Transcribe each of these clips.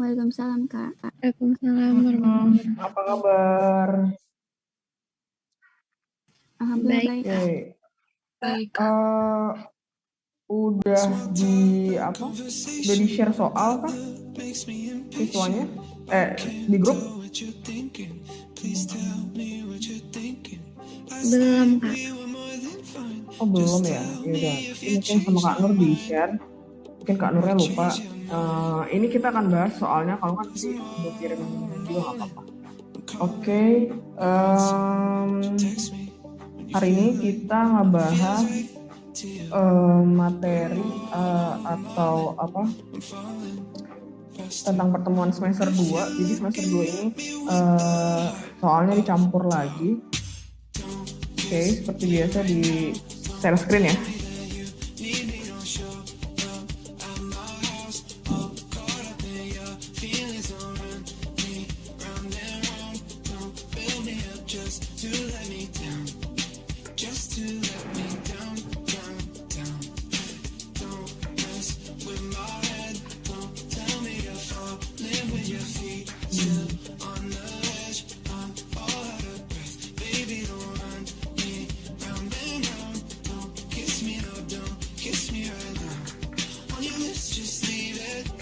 Waalaikumsalam, Kak. Waalaikumsalam warahmatullahi wabarakatuh. Apa kabar? Alhamdulillah baik, Kak. Baik. Udah di share soal kah siswanya? Di grup? Belum, Kak. Oh belum ya? Yaudah, mungkin sama Kak Nur di share. Mungkin Kak Nurnya lupa. Ini kita akan bahas soalnya, kalau kan sih udah kirim juga nggak apa-apa. Oke, hari ini kita ngebahas materi atau apa tentang pertemuan semester 2. Jadi semester 2 ini soalnya dicampur lagi. Oke, seperti biasa di share screen ya.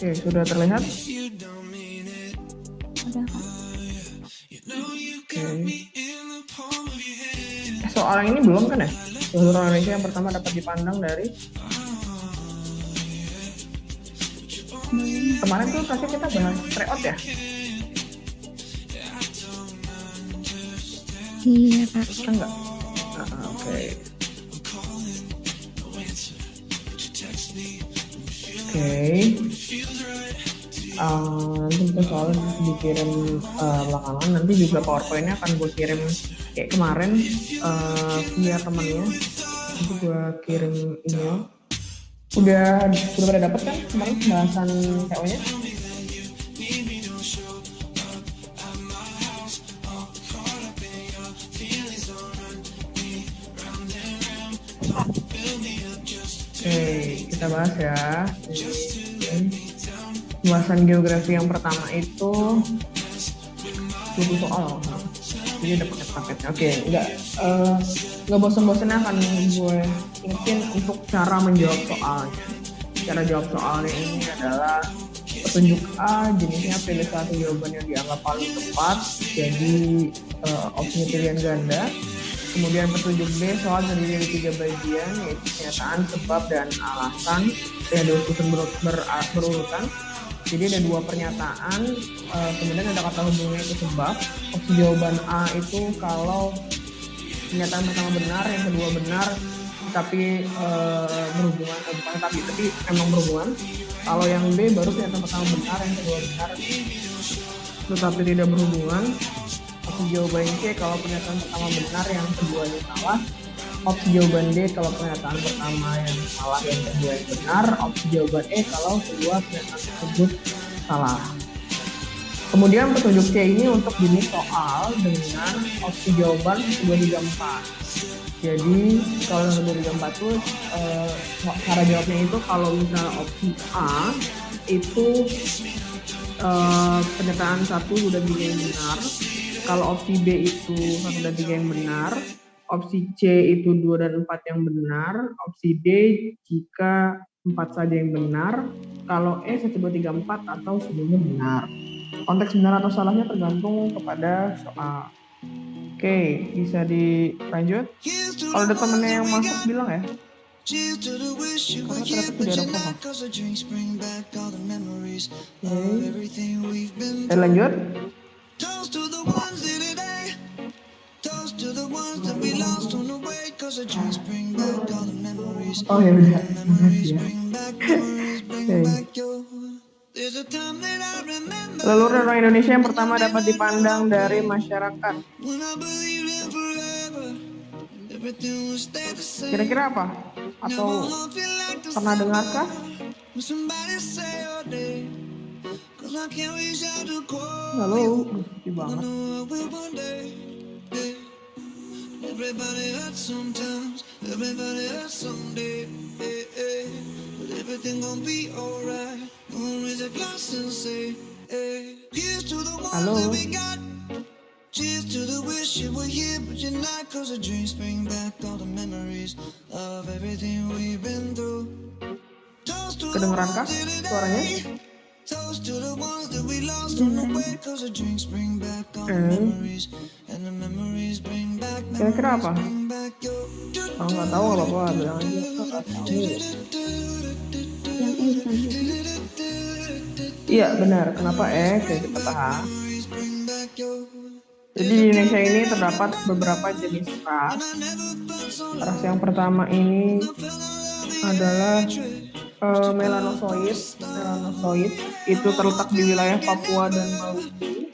Oke, sudah terlihat? Udah, Kak. Oke. Soal yang ini belum kan ya? Seluruh Indonesia yang pertama dapat dipandang dari kemarin tuh kasih kita bahas tryout ya? Iya, Kak. Enggak? Oke. Nanti kita soalnya dikirim belakangan. Nanti juga PowerPoint-nya akan gue kirim kayak kemarin via temennya. Nanti gue kirim email. Udah pada dapet kan kemarin pembahasan PO-nya? Oke, kita bahas ya. Pembahasan geografi yang pertama itu 20 soal. Ini ada paket-paketnya. Oke, nggak bosan-bosannya akan gue ingetin untuk cara menjawab soalnya. Cara jawab soalnya ini adalah petunjuk A, jenisnya pilih satu jawaban yang dianggap paling tepat, jadi opsi pilihan ganda. Kemudian petunjuk B, soal terdiri dari 3 bagian, yaitu pernyataan, sebab, dan alasan yang disusun berurutan. Jadi ada 2 pernyataan, kemudian ada kata hubungannya itu sebab. Opsi jawaban A itu kalau pernyataan pertama benar, yang kedua benar, tapi berhubungan, bukan tapi memang berhubungan. Kalau yang B baru pernyataan pertama benar, yang kedua benar, tetapi tidak berhubungan. Opsi jawaban C kalau pernyataan pertama benar, yang keduanya salah. Opsi jawaban D kalau pernyataan pertama yang salah, yang kedua yang benar. Opsi jawaban E kalau kedua pernyataan tersebut salah. Kemudian petunjuk C ini untuk jenis soal dengan opsi jawaban 2, 3, 4. Jadi kalau yang 2, 3, 4 itu cara jawabnya itu kalau misalnya opsi A itu pernyataan 1, 2, dan 3 yang benar. Kalau opsi B itu 1 dan 3 yang benar. Opsi C itu 2 dan 4 yang benar. Opsi D jika 4 saja yang benar. Kalau E 1, 2, 3, 4 atau semuanya benar. Konteks benar atau salahnya tergantung kepada soal. Oke, bisa dilanjut. Kalau ada temennya yang masuk bilang ya. Karena ternyata tidak ada apa-apa. Oke. Lanjut. Oh ya bisa. Leluhur orang Indonesia yang pertama dapat dipandang dari masyarakat. Kira-kira apa? Atau pernah dengarkah? Halo, sepi banget. Everybody hurts sometimes, everybody hurts someday, but everything gon' be alright. Gonna raise a glass and say, Halo. Cheers to the wish you were here, but you're not. 'Cause the drinks bring back all the memories of everything we've been through. Toast to the Kedengeran kah ones that suaranya? toast to the ones that we lost on the way. 'Cause the drinks bring back all the memories, and the memories bring back Kira-kira apa? bring back your. Kalau nggak tahu nggak apa-apa, bilang aja. Aku nggak tahu. Yang bukan gitu. Iya benar. Kenapa kayak kita tahan? Jadi di Indonesia ini terdapat beberapa jenis ras. Ras yang pertama ini adalah melanosoid. Melanosoid itu terletak di wilayah Papua dan Maluku.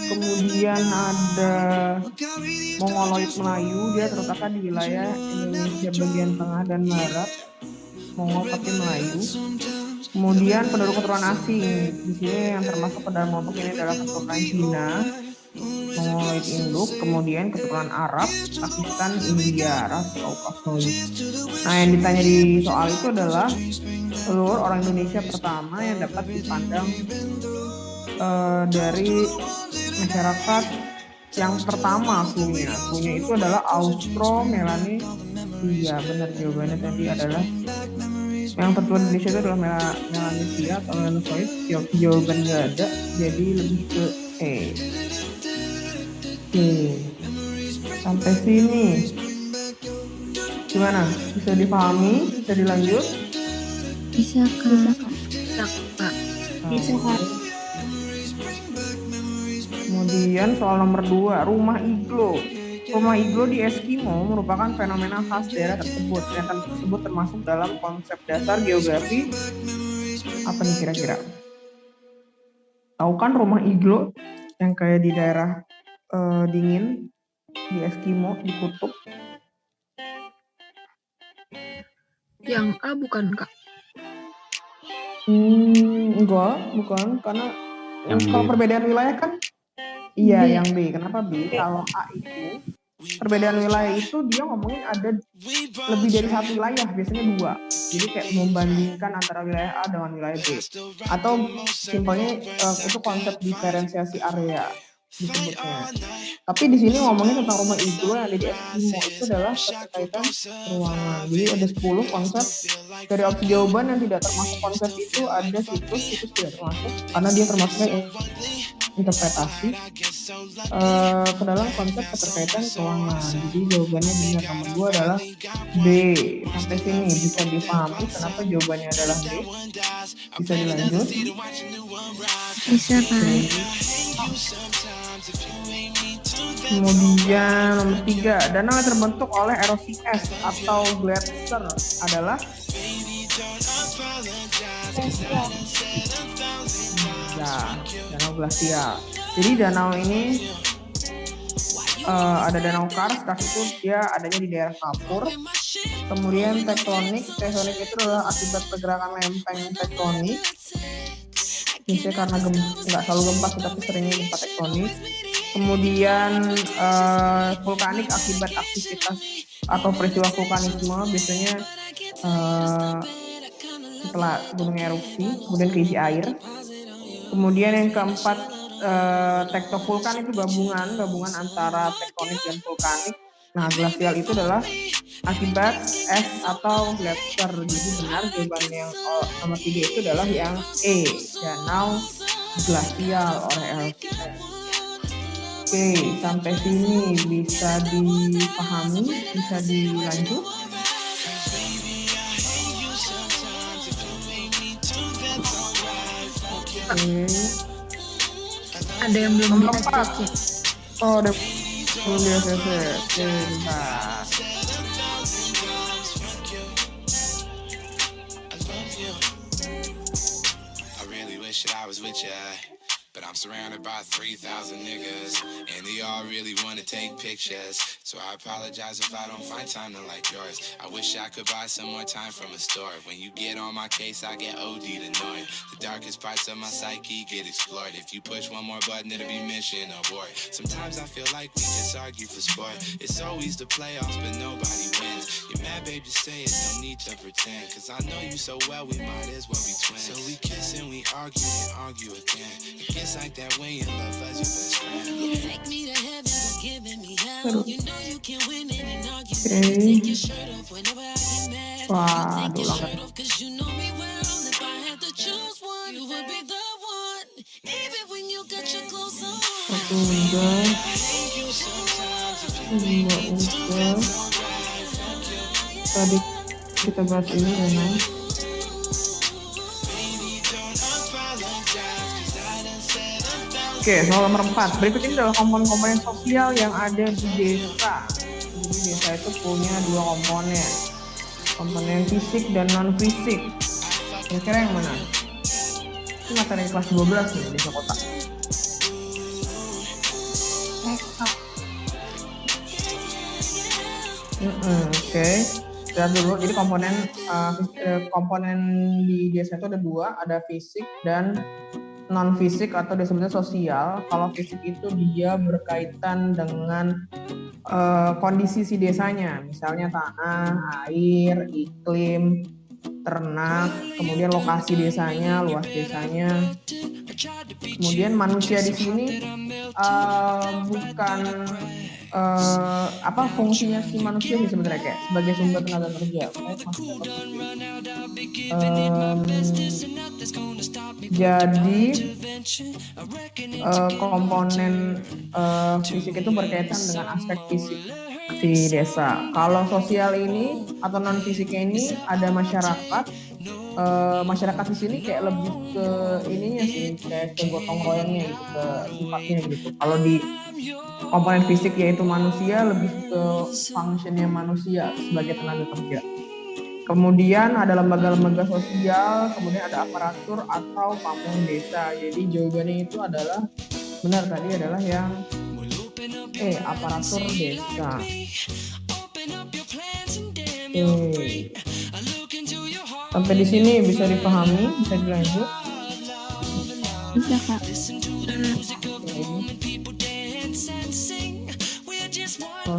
Kemudian ada Mongoloid Melayu, dia terletak di wilayah Indonesia bagian tengah dan barat. Mongol tapi Melayu. Kemudian penduduk keturunan asing, di sini yang termasuk ke dalam kelompok ini adalah keturunan Cina, Mongoloid Induk, kemudian keturunan Arab, Pakistan, India, ras Kaukasoid. Nah, yang ditanya di soal itu adalah seluruh orang Indonesia pertama yang dapat dipandang dari masyarakat yang pertama suhunya itu adalah Austro-Melanesia. Benar, jawabannya tadi adalah yang tertua di Indonesia itu adalah Melanesia atau Melanosoid. Jawaban nggak ada, jadi lebih ke sampai sini gimana? Bisa dipahami? Bisa dilanjut? Bisa Kak. Bisa Kak. Kemudian soal nomor 2, rumah iglo. Rumah iglo di Eskimo merupakan fenomena khas daerah tersebut. Ternyata tersebut termasuk dalam konsep dasar geografi. Apa nih kira-kira? Tahu kan rumah iglo yang kayak di daerah dingin di Eskimo, di kutub? Yang A bukan Kak? Enggak, bukan. Karena Yang kalau B. perbedaan wilayah kan iya, B. yang B. Kenapa B? Kalau A itu perbedaan wilayah itu dia ngomongin ada lebih dari satu wilayah, biasanya 2. Jadi kayak membandingkan antara wilayah A dengan wilayah B. Atau simpelnya itu konsep diferensiasi area disebutnya. Tapi di sini ngomongin tentang rumah iglo yang ada di Eskimo, itu adalah keterkaitan ruangan. Jadi ada 10 konsep. Dari opsi jawaban yang tidak termasuk konsep itu ada situs tidak termasuk karena dia termasuknya interpretasi ke dalam konsep keterkaitan ruangan. Jadi jawabannya benar, nomor 2 adalah B. Sampai sini bisa dipahami kenapa jawabannya adalah B? Bisa dilanjut? Bisa Kak. Kemudian nomor 3, danau yang terbentuk oleh erosi es atau glacier adalah danau glasial. Jadi danau ini ada danau Karstad, itu dia adanya di daerah Kapur. Kemudian tektonik itu adalah akibat pergerakan lempeng tektonik. Biasanya karena nggak selalu gempa tapi seringnya gempa tektonik. Kemudian vulkanik akibat aktivitas atau peristiwa vulkanisme, biasanya setelah gunung erupsi kemudian keisi air. Kemudian yang keempat, tektovulkan itu gabungan antara tektonik dan vulkanik. Nah, glasial itu adalah akibat es atau glacier. Jadi benar jawaban yang nomor 3 itu adalah yang E, danau glasial oleh erosi es. Oke, sampai sini bisa dipahami, bisa dilanjut. Oke. Ada yang belum Nomor 4. di-acc. Oh, udah belum di ACC. Oke, bentar. I really wish that I was with ya, but I'm surrounded by 3,000 niggas, and they all really wanna take pictures. So I apologize if I don't find time to like yours. I wish I could buy some more time from a store. When you get on my case, I get OD'd annoyed. The darkest parts of my psyche get explored. If you push one more button, it'll be mission abort. Sometimes I feel like we just argue for sport. It's always the playoffs, but nobody wins. You're mad, babe, just say it, no need to pretend. Cause I know you so well, we might as well be twins. So we kiss and we argue and argue again. It gets It's like that when you love as your best friend. Oke. Wah, aduh banget. Satu udah, dua udah. Tadi kita bahas ini Rena. Oke, soal nomor 4. Berikut ini adalah komponen-komponen sosial yang ada di desa. Jadi desa itu punya dua komponen. Komponen fisik dan non-fisik. Kira-kira yang mana? Ini materi kelas 12 nih, desa kota. Oke. Lihat dulu, jadi komponen di desa itu ada dua, ada fisik dan non fisik atau disebutnya sosial. Kalau fisik itu dia berkaitan dengan kondisi si desanya, misalnya tanah, air, iklim, ternak, kemudian lokasi desanya, luas desanya. Kemudian manusia di sini bukan apa fungsinya si manusia sih sebenarnya kayak sebagai sumber tenaga kerja. Jadi komponen fisik itu berkaitan dengan aspek fisik di desa. Kalau sosial ini atau non fisiknya ini ada masyarakat. Masyarakat di sini kayak lebih ke ininya sih, kayak ke gotong royongnya gitu, ke sifatnya gitu. Kalau di komponen fisik yaitu manusia lebih ke functionnya manusia sebagai tenaga kerja. Kemudian ada lembaga-lembaga sosial, kemudian ada aparatur atau pamong desa. Jadi jawabannya itu adalah benar tadi adalah yang aparatur desa. Sampai di sini bisa dipahami, bisa dilanjut? Bisa Kak.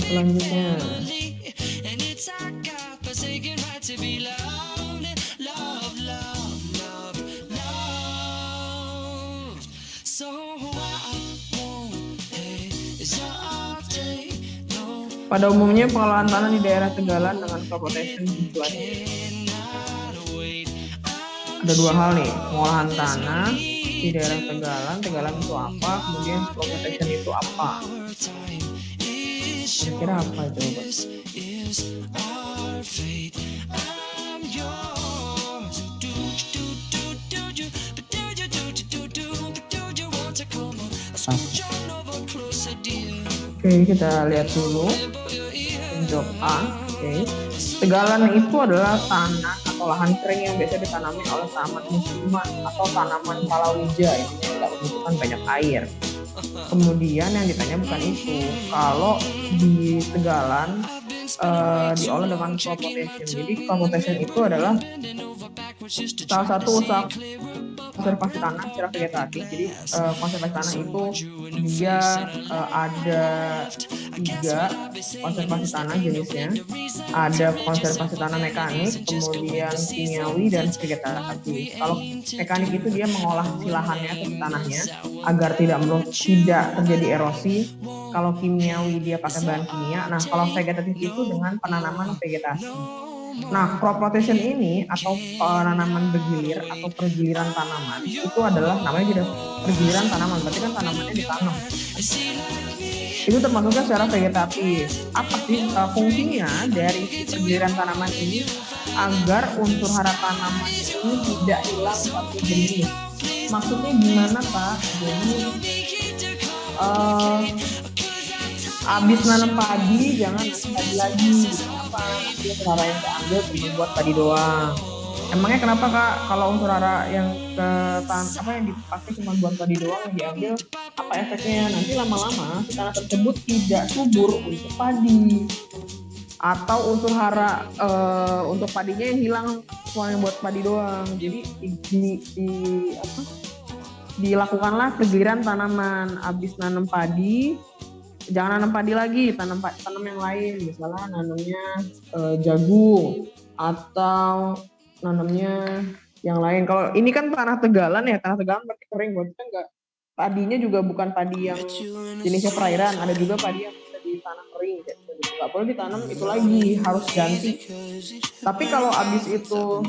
Selanjutnya. Pada umumnya pengolahan tanah di daerah Tegalan dengan crop rotation tujuannya. Ada dua hal nih, pengolahan tanah di daerah Tegalan itu apa, kemudian crop rotation itu apa. Kira-kira apa coba? Oke, kita lihat dulu job A. Oke. Tegalan itu adalah tanah atau lahan kering yang biasa ditanami oleh tanaman musiman atau tanaman palawija, intinya tidak membutuhkan banyak air. Kemudian yang ditanya bukan itu. Kalau di Tegalan diolah dengan crop rotation. Jadi crop rotation itu adalah salah satu usaha konservasi tanah secara vegetatif. Jadi konservasi tanah itu dia ada 3 konservasi tanah jenisnya. Ada konservasi tanah mekanik, kemudian kimiawi dan vegetatif. Kalau mekanik itu dia mengolah si lahannya atau tanahnya agar tidak terjadi erosi. Kalau kimiawi dia pakai bahan kimia. Nah, kalau vegetatif itu dengan penanaman vegetasi. Nah, crop rotation ini atau penanaman bergilir atau pergiliran tanaman itu adalah namanya juga pergiliran tanaman, berarti kan tanamannya ditanam. Itu termasuknya secara vegetatif. Apa sih fungsinya dari pergiliran tanaman ini agar unsur hara tanaman ini tidak hilang satu jenis? Maksudnya gimana Pak? Jadi habis nanam padi jangan nanam padi lagi. Kenapa? Nanti unsur hara yang diambil cuma buat padi doang. Emangnya kenapa Kak kalau unsur hara yang yang dipakai cuma buat padi doang yang diambil, apa efeknya? Nanti lama-lama si tanah tersebut tidak subur untuk padi. Atau unsur hara untuk padinya yang hilang cuma yang buat padi doang. Jadi dilakukanlah pergiliran tanaman. Habis nanam padi, jangan nanam padi lagi, tanam yang lain. Misalnya nanamnya jagung atau nanamnya yang lain. Kalau ini kan tanah Tegalan ya, tanah Tegalan berarti kering, berarti kan padinya juga bukan padi yang jenisnya perairan, ada juga padi yang bisa di tanah kering, nggak boleh ditanam itu lagi, harus ganti. Tapi kalau abis itu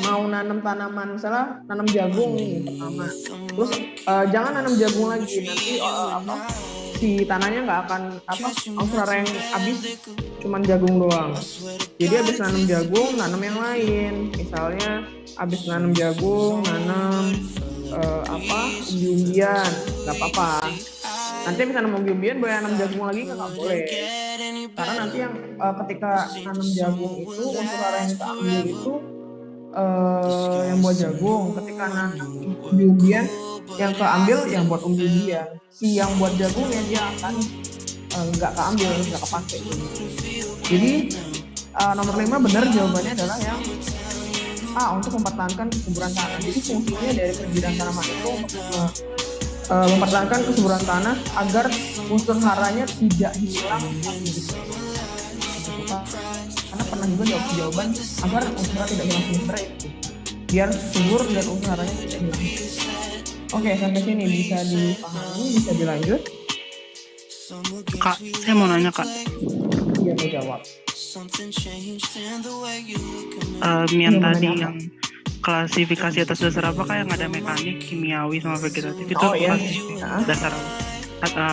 mau nanam tanaman, misalnya nanam jagung nih pertama, terus jangan nanam jagung lagi, nanti si tanahnya nggak akan unsur hara yang habis cuman jagung doang. Jadi abis nanam jagung, nanam yang lain, misalnya abis nanam jagung, nanam umbi-umbian, nggak apa-apa. Nanti bisa nanam umbi-umbian, boleh nanam jagung lagi nggak boleh. Karena nanti yang ketika nanam jagung itu unsur hara yang kita ambil itu yang buat jagung, ketika nanam umbi-umbian yang keambil yang buat umbi-umbian. Si yang buat jagungnya dia akan nggak keambil, nggak kepake. Jadi nomor 5 benar jawabannya adalah yang A, untuk mempertahankan kesuburan tanah. Jadi fungsinya dari penjirian tanaman itu untuk mempertahankan kesuburan tanah agar unsur haranya tidak hilang. Karena pernah juga jawaban agar unsur hara tidak hilang sebenarnya itu, biar subur dan unsur haranya tidak hilang. Oke, sampai sini bisa dipahami, bisa dilanjut. Kak, saya mau nanya Kak. Iya, mau jawab. Yang tadi yang klasifikasi atas dasar apa Kak, yang ada mekanik, kimiawi sama vegetatif itu dasar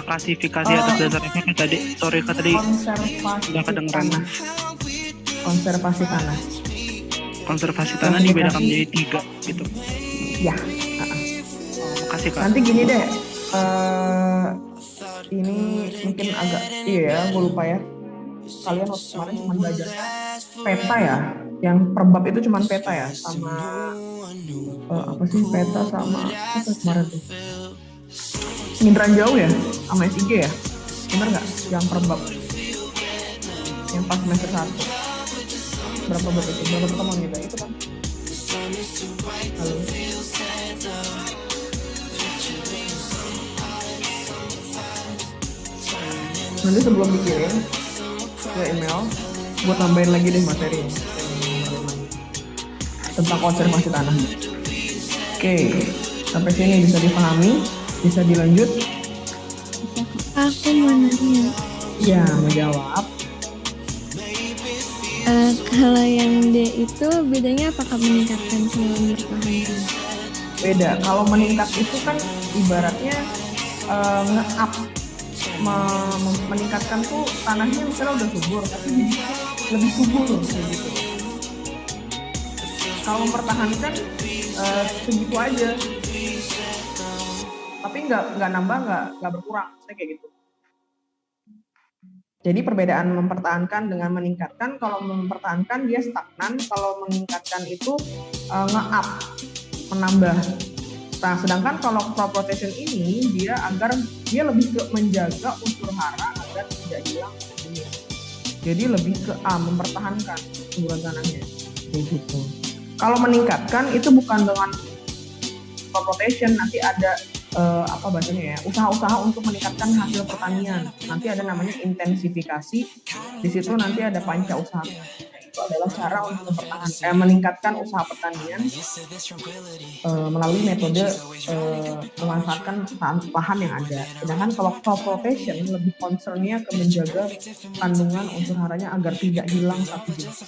klasifikasi atas dasar apa Kak tadi? Sorry Kak, tadi udah kedengeran. Konservasi tanah dibedakan menjadi 3 gitu. Ya. Makasih Kak. Nanti gini deh, ini mungkin agak gue lupa ya. Kalian waktu kemarin cuma belajar peta ya, yang per bab itu cuma peta ya, sama peta sama apa kemarin tuh? Indra jauh ya, sama SIG ya, bener nggak? Yang per bab, yang pas semester 1 berapa bab itu? Berapa pertemuan kita itu kan? Halo. Nanti sebelum dikirim ke email, buat tambahin lagi deh materi tentang konservasi tanah. Oke, sampai sini bisa dipahami, bisa dilanjut. Aku mau nanya. Ya, mau jawab. Kalau yang D itu bedanya apakah meningkatkan sama mempertahankan? Beda. Kalau meningkat itu kan ibaratnya nge-up, meningkatkan tuh tanahnya misalnya udah subur, tapi lebih subur gitu. Kalau mempertahankan segitu aja, tapi nggak nambah, nggak berkurang, kayak gitu. Jadi perbedaan mempertahankan dengan meningkatkan, kalau mempertahankan dia stagnan, kalau meningkatkan itu nge-up, menambah. Nah, sedangkan kalau crop rotation ini dia lebih ke menjaga unsur hara agar tidak hilang jenis. Jadi lebih ke mempertahankan kesuburan tanahnya, kayak gitu. Kalau meningkatkan itu bukan dengan crop rotation, nanti ada usaha-usaha untuk meningkatkan hasil pertanian. Nanti ada namanya intensifikasi. Di situ nanti ada panca usaha. Itu adalah cara untuk meningkatkan usaha pertanian melalui metode memanfaatkan lahan yang ada. Sedangkan kalau crop rotation lebih concernnya ke menjaga kandungan unsur haranya agar tidak hilang satu jenis.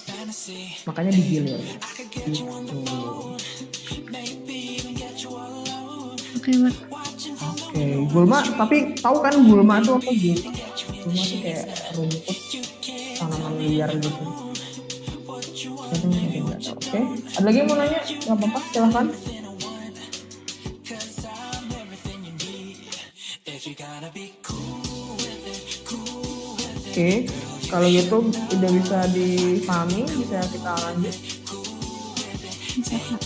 Makanya digilir. Gitu. Oke, Mak. Oke, gulma, tapi tahu kan gulma itu apa? Gulma itu kayak rumput tanaman liar gitu. Oke, ada lagi yang mau nanya? Gak apa-apa, silahkan. Oke, kalau gitu udah bisa dipahami, bisa kita lanjut. Bisa, Kak.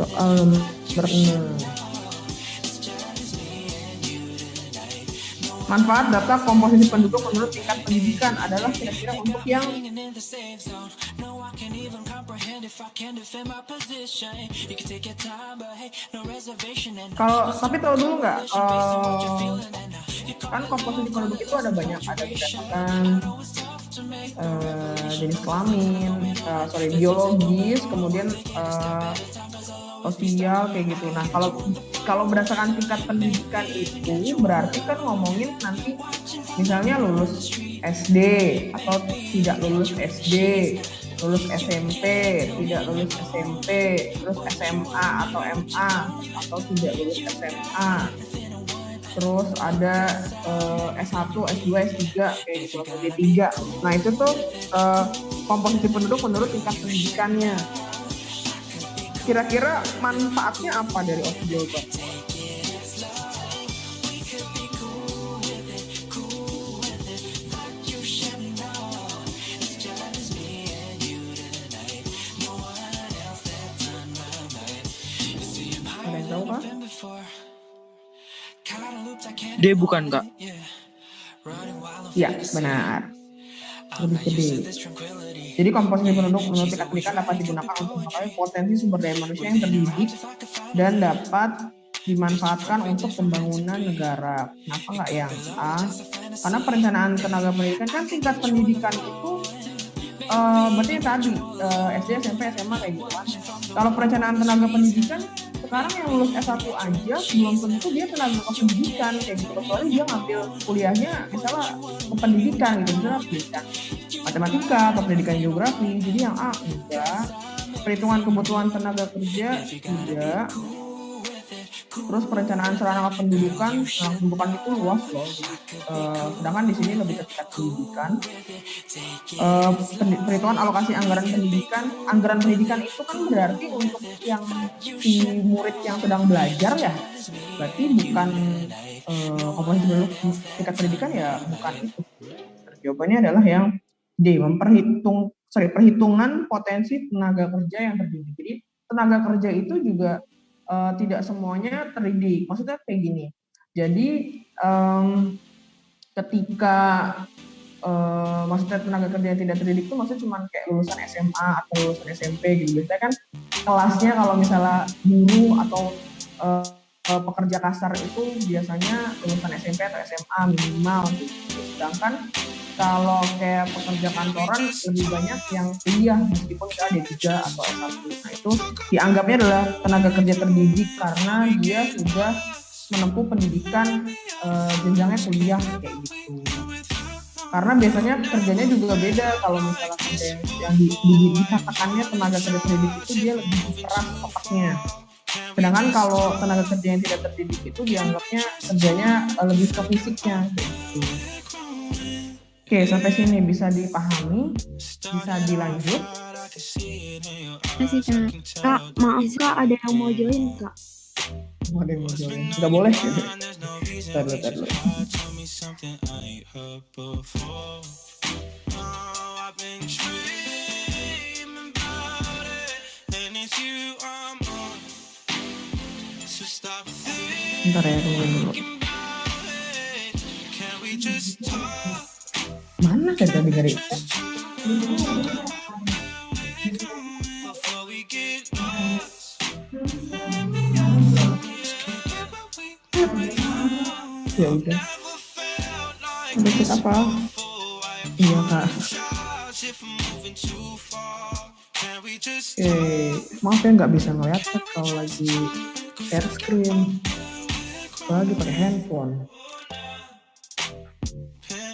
Soal berenang. Manfaat data komposisi penduduk menurut tingkat pendidikan adalah kira-kira untuk yang tapi tahu dulu nggak, kan komposisi penduduk itu ada banyak, ada berdasarkan jenis kelamin, biologis, kemudian sosial kayak gitu. Nah, kalau berdasarkan tingkat pendidikan itu berarti kan ngomongin nanti misalnya lulus SD atau tidak lulus SD, lulus SMP, tidak lulus SMP, terus SMA atau MA atau tidak lulus SMA. Terus ada S1, S2, S3 kayak gitu, atau D3. Nah, itu tuh komposisi penduduk menurut tingkat pendidikannya. Kira-kira manfaatnya apa dari OSI Jawaban? Ada yang tahu Kak? D bukan Kak? Ya, benar. Lebih gede. Jadi komposisi penduduk menurut tingkat pendidikan dapat digunakan untuk mengetahui potensi sumber daya manusia yang terdidik dan dapat dimanfaatkan untuk pembangunan negara. Kenapa nggak yang A? Karena perencanaan tenaga pendidikan kan tingkat pendidikan itu berarti yang tadi SD, SMP, SMA kayak gitu kan. Kalau perencanaan tenaga pendidikan sekarang yang lulus S1 aja belum tentu dia tenaga pendidikan kayak gitu, kecuali dia ngambil kuliahnya misalnya pendidikan gitu, misalnya pendidikan matematika atau pendidikan geografi. Jadi yang A enggak, perhitungan kebutuhan tenaga kerja tidak, terus perencanaan sarana pendidikan itu luas loh. Sedangkan di sini lebih ke tingkat pendidikan. Perhitungan alokasi anggaran pendidikan itu kan berarti untuk yang si murid yang sedang belajar ya, berarti bukan komposisi penduduk tingkat pendidikan ya, bukan itu. Jawabannya adalah yang D, perhitungan potensi tenaga kerja yang terdidik. Jadi tenaga kerja itu juga tidak semuanya terdidik. Maksudnya kayak gini. Jadi ketika maksudnya tenaga kerja yang tidak terdidik itu maksudnya cuma kayak lulusan SMA atau lulusan SMP gitu. Biasanya kan kelasnya kalau misalnya guru atau pekerja kasar itu biasanya lulusan SMP atau SMA minimal gitu. Sedangkan kalau kayak pekerja kantoran lebih banyak yang kuliah meskipun kita D3 atau S1. Nah, itu dianggapnya adalah tenaga kerja terdidik karena dia sudah menempuh pendidikan jenjangnya kuliah kayak gitu. Karena biasanya kerjanya juga beda. Kalau misalnya ada yang dikatakannya tenaga kerja terdidik itu dia lebih keras otaknya. Sedangkan kalau tenaga kerja yang tidak terdidik itu dianggapnya kerjanya lebih ke fisiknya gitu. Oke, sampai sini bisa dipahami, bisa dilanjut. Masih Kak. Kak, maaf Kak, ada yang mau join Kak. Ada yang mau join? Nggak boleh? Ntar dulu. Ntar ya, tungguin dulu. Mana kan tadi dari ya udah. Besok apa? Iya Kak. Maaf ya nggak bisa ngeliat kalau lagi share screen, lagi pakai handphone.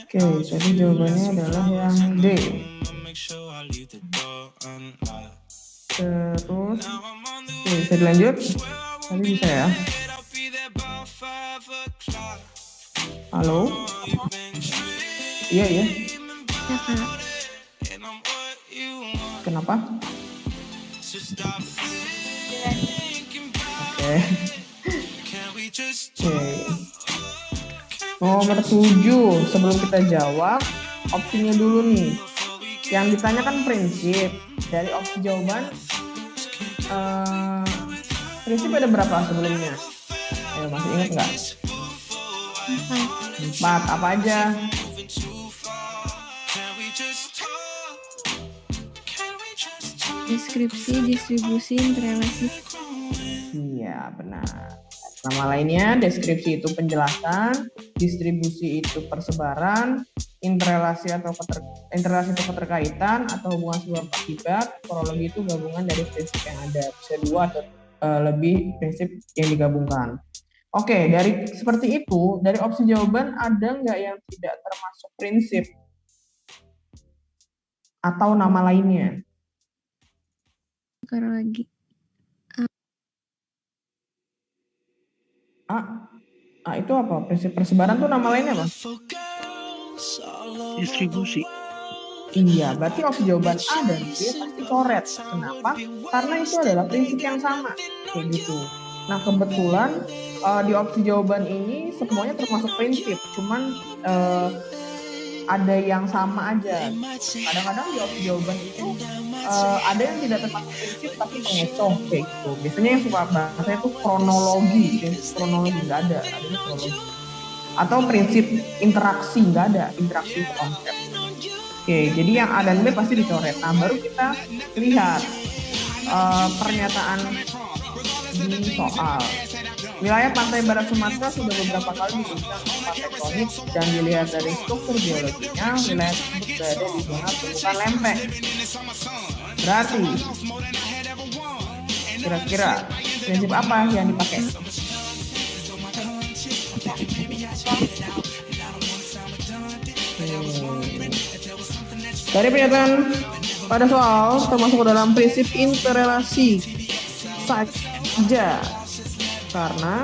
Oke, jadi jawabannya adalah yang D. Terus, bisa dilanjut? Tadi bisa ya? Halo? Iya. Ya Kak. Kenapa? Oke. Nomor 7, sebelum kita jawab, opsinya dulu nih. Yang ditanyakan prinsip. Dari opsi jawaban, prinsip ada berapa sebelumnya? Ayo, masih ingat nggak? 4, apa aja? Deskripsi, distribusi, interrelasi. Iya, benar. Nama lainnya, deskripsi itu penjelasan, distribusi itu persebaran, interrelasi atau keterkaitan atau hubungan sebab akibat, kronologi itu gabungan dari prinsip yang ada, bisa 2 atau lebih prinsip yang digabungkan. Oke, dari seperti itu, dari opsi jawaban ada nggak yang tidak termasuk prinsip atau nama lainnya? Sekarang lagi. Itu apa? Prinsip persebaran tuh nama lainnya apa? Distribusi. Iya, berarti opsi jawaban A dan B pasti coret. Kenapa? Karena itu adalah prinsip yang sama, kayak gitu. Nah, kebetulan di opsi jawaban ini semuanya termasuk prinsip, cuman ada yang sama aja. Kadang-kadang di opsi jawaban itu ada yang tidak termasuk prinsip tapi pengecoh kayak gitu. Biasanya yang suka bahasanya itu kronologi, prinsip kronologi nggak ada, adanya kronologi. Atau prinsip interaksi nggak ada, interaksi konsep. Oke, jadi yang A dan B pasti dicoret. Nah, baru kita lihat pernyataan di soal. Wilayah pantai barat Sumatera sudah beberapa kali digunakan tempat tektonik dan dilihat dari struktur geologinya, wilayah tersebut berada di zona tumbukan lempeng. Berarti, kira-kira prinsip apa yang dipakai? Dari pernyataan pada soal termasuk dalam prinsip interrelasi saja, karena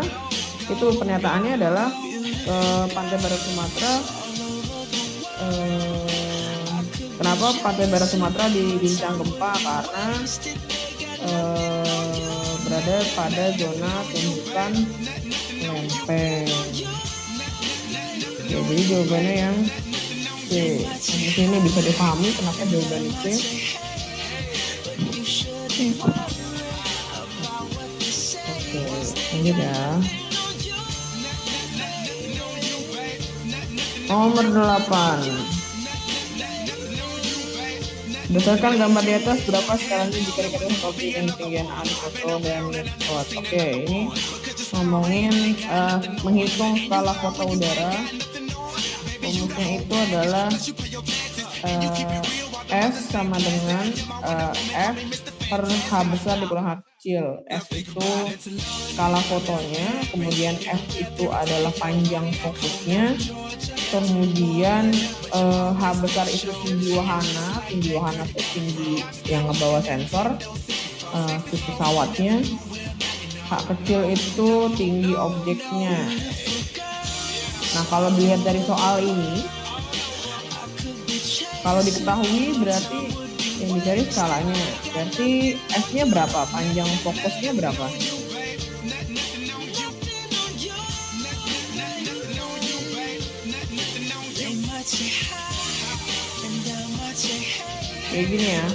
itu pernyataannya adalah pantai barat Sumatera. Kenapa pantai barat Sumatera diguncang gempa? Karena berada pada zona tumbukan lempeng. Oke, jadi jawabannya yang C. Ini bisa dipahami kenapa jawaban C. Oke, lanjut ya. Nomor 8. Berdasarkan gambar di atas, berapa skalanya jika dikatakan topik dan ketinggian A di foto dan pesawat? Oke, ini ngomongin menghitung skala foto udara. Rumusnya itu adalah S sama dengan F per H besar dikurang H kecil. S itu skala fotonya, kemudian F itu adalah panjang fokusnya, kemudian H besar itu tinggi wahana itu tinggi yang ngebawa sensor si pesawatnya, H kecil itu tinggi objeknya. Nah, kalau dilihat dari soal ini, kalau diketahui berarti yang dicari skalanya. Berarti S-nya berapa? Panjang fokusnya berapa? Kayak gini ya.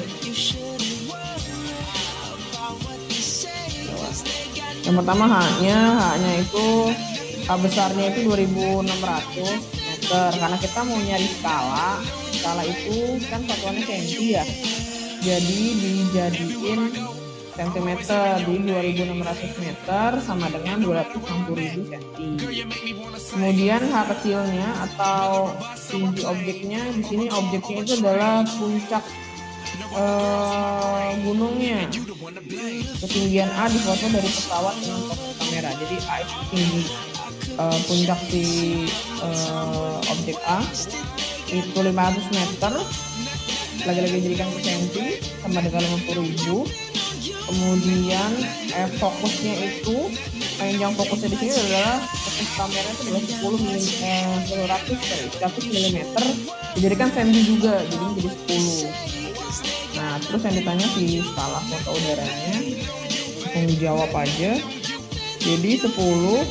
Yang pertama H-nya itu H besarnya itu 2600 meter. Karena kita mau nyari skala itu kan satuannya senti ya. Jadi dijadiin sentimeter di 2600 meter sama dengan 260.000 cm. Kemudian H kecilnya atau tinggi objeknya, di sini objeknya itu adalah puncak gunungnya. Ketinggian A difoto dari pesawat dengan fokus kamera. Jadi A itu tinggi puncak di objek A itu 500 meter. Lagi-lagi jadikan ke senti sama dengan 50.000. Kemudian fokusnya itu panjang fokusnya di sini adalah fokus kamera itu adalah 100 mm dijadikan senti juga, jadi menjadi 10. Nah, terus yang ditanya si skala foto udaranya, langsung dijawab aja. Jadi 10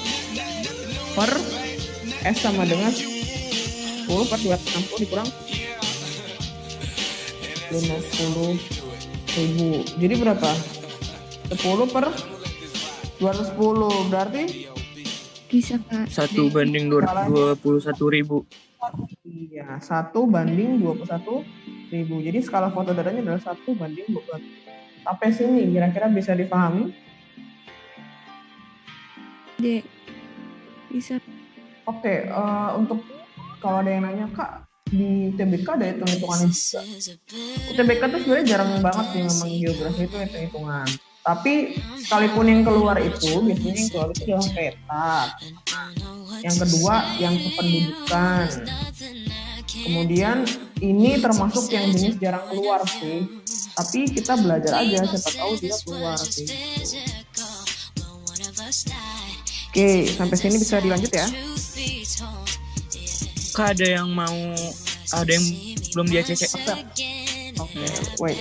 per S sama dengan 10 per 260 dikurang 50.000. Jadi berapa? 10 per 210 berarti Bisa Kak. 1 banding 21.000. iya 1 banding 21.000. Jadi skala foto udaranya adalah 1 banding 21. Sampai sini kira-kira bisa dipahami? D. Bisa. Oke, untuk kalau ada yang nanya, Kak, di UTBK ada hitung-hitungannya juga. UTBK tuh sebenarnya jarang banget sih memang geografi itu hitung-hitungan. Tapi sekalipun yang keluar itu, biasanya yang keluar itu adalah peta. Yang kedua, yang kependudukan. Kemudian ini termasuk yang jenis jarang keluar sih. Tapi kita belajar aja, siapa tahu dia keluar sih. Oke, sampai sini bisa dilanjut ya. Kak, ada yang belum di ACC. Oke, wait.